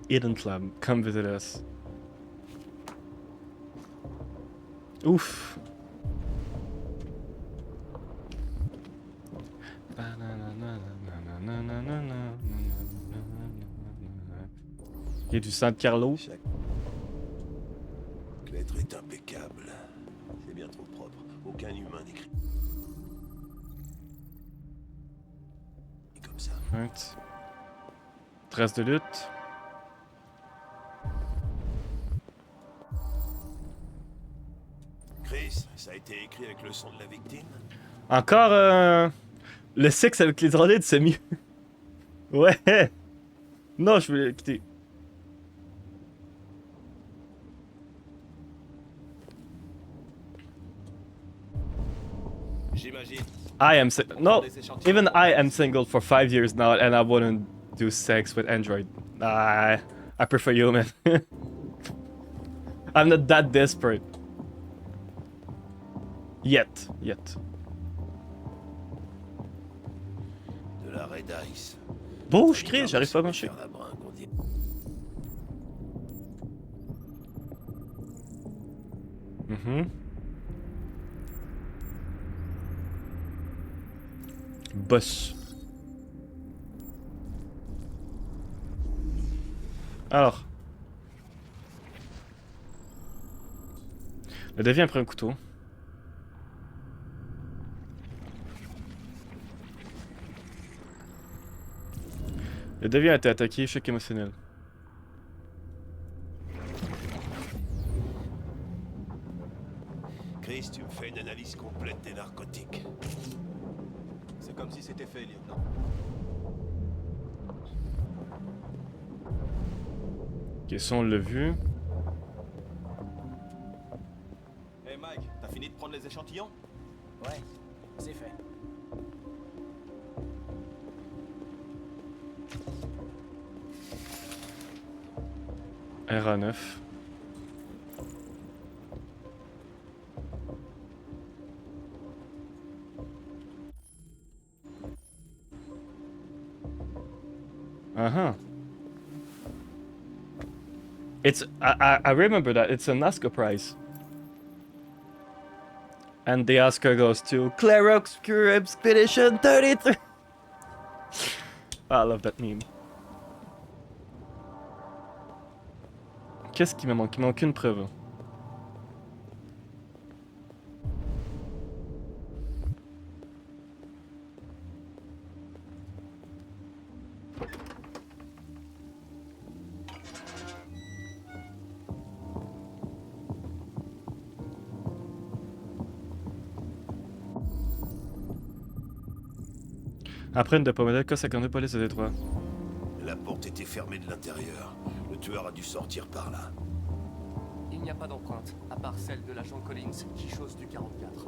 A: Eden Club, come visit us. Ouf. Il y a du sang de Carlo.
C: L'être est impeccable. C'est bien trop propre. Aucun humain n'écrit. Et comme ça.
A: Right. Trace de lutte.
C: Chris, ça a été écrit avec le son de la victime?
A: Encore le sexe avec les androïdes, c'est mieux. Ouais. Non, je voulais quitter.
C: J'imagine.
A: I am no, even I am single for 5 years now, and I wouldn't do sex with android. I prefer human. I'm not that desperate. Yet.
C: De la Red Ice.
A: Bouge, Chris, j'arrive pas à marcher. Boss. Alors. Le déviant a pris un couteau. Le déviant a été attaqué, choc émotionnel.
C: Chris, tu me fais une analyse complète des narcotiques.
R: C'est comme si c'était fait, lieutenant.
A: Ok, ça on l'a vu.
R: Hey Mike, t'as fini de prendre les échantillons?
P: Ouais, c'est fait.
A: RA9. It's I remember that it's an Oscar prize. And the Oscar goes to Claroscure Expedition 33. I love that meme. Qu'est-ce qui me manque? Il me manque une preuve. Apprennent de Pomodel K52 police de Détroit.
M: La porte était fermée de l'intérieur. Le tueur a dû sortir par là.
O: Il n'y a pas d'empreinte, à part celle de l'agent Collins qui chose du 44.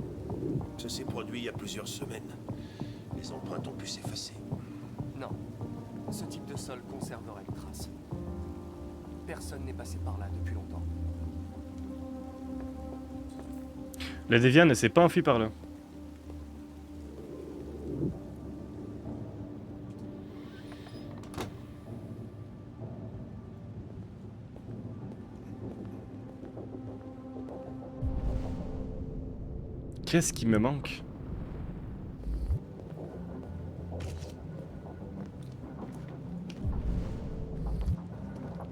M: Ça s'est produit il y a plusieurs semaines. Les empreintes ont pu s'effacer.
O: Non. Ce type de sol conserverait une trace. Personne n'est passé par là depuis longtemps.
A: Le déviant ne s'est pas enfui par là. Qu'est-ce qui me manque?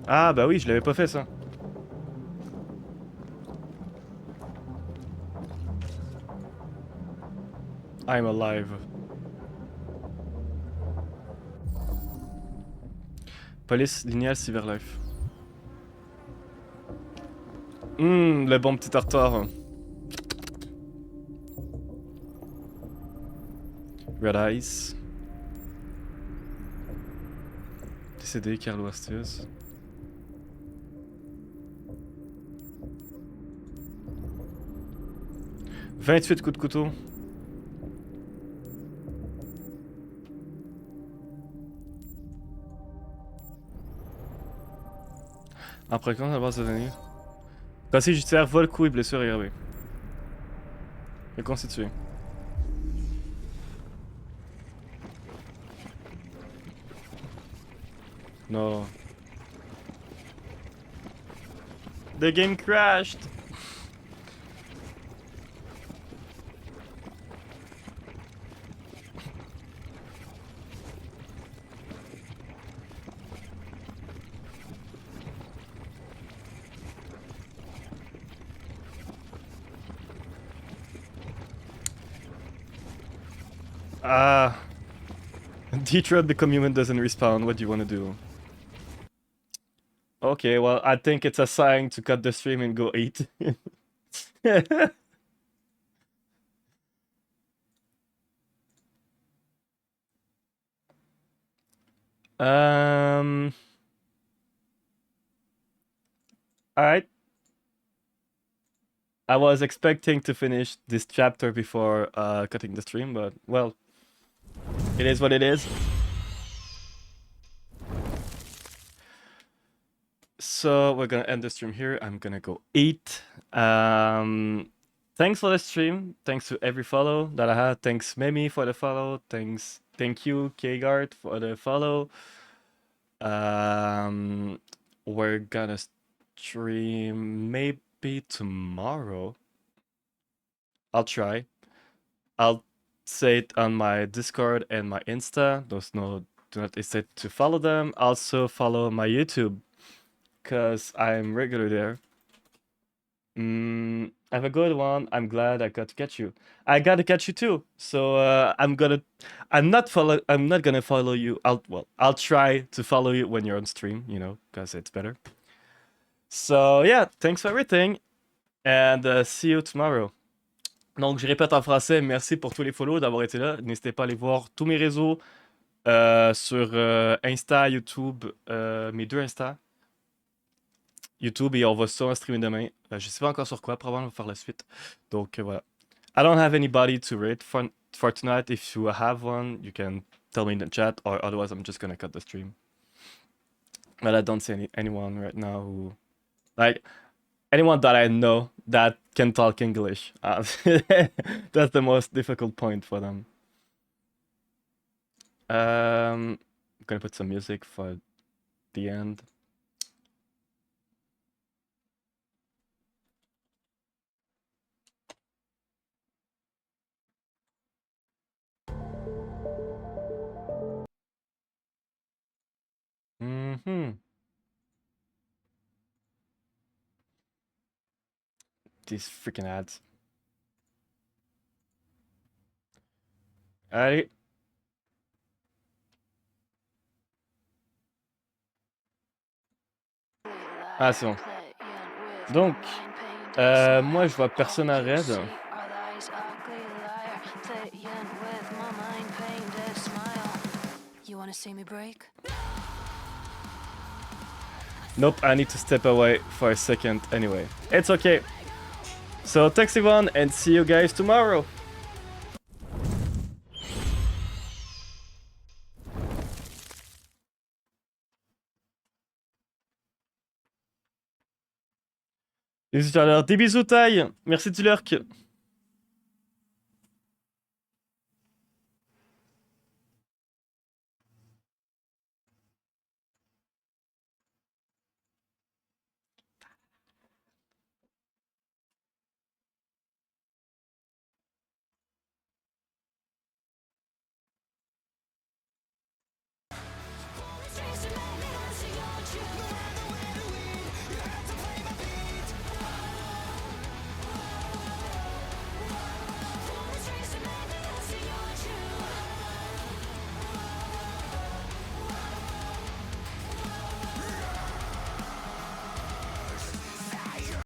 A: Ah bah oui, je l'avais pas fait ça. I'm alive. Police linéale Cyberlife. Le bon petit tartare. Red Ice. Décédé, Carlo Astius. « 28 coups de couteau. » Après quand la base de données. Passé judiciaire, vol, coup et blessure aggravée. Reconstitué. No. The game crashed. Detroit become human doesn't respawn. What do you want to do? Okay, well, I think it's a sign to cut the stream and go eat. Alright. I was expecting to finish this chapter before cutting the stream, but, well, it is what it is. So we're gonna end the stream here. I'm gonna go eat. Thanks for the stream. Thanks to every follow that I had. Thanks Memi for the follow. Thank you Kgart for the follow. We're gonna stream maybe tomorrow. I'll try. I'll say it on my Discord and my Insta. Do not hesitate to follow them. Also follow my YouTube, because I'm regular there. Have a good one. I'm glad I got to catch you. I got to catch you too. So I'm not gonna follow you. I'll try to follow you when you're on stream, you know, because it's better. So yeah, thanks for everything, and see you tomorrow. Donc je répète en français, merci pour tous les follow, d'avoir été là. N'hésitez pas à aller voir tous mes réseaux sur Insta, YouTube, mes deux Insta. YouTube, et on va sûrement streamer demain. Je sais pas encore sur quoi, probablement on va faire la suite. Donc voilà. I don't have anybody to rate for tonight. If you have one, you can tell me in the chat, or otherwise I'm just gonna cut the stream. But I don't see anyone right now who, like, anyone that I know that can talk English. That's the most difficult point for them. I'm gonna put some music for the end. These freaking ads. Allez. Ah, c'est bon. Donc, moi je vois personne à raid.
S: to see me break?
A: Nope, I need to step away for a second anyway. It's okay. So thanks everyone and see you guys tomorrow. Bisous tout à l'heure. Des bisous taille. Merci Tulurk.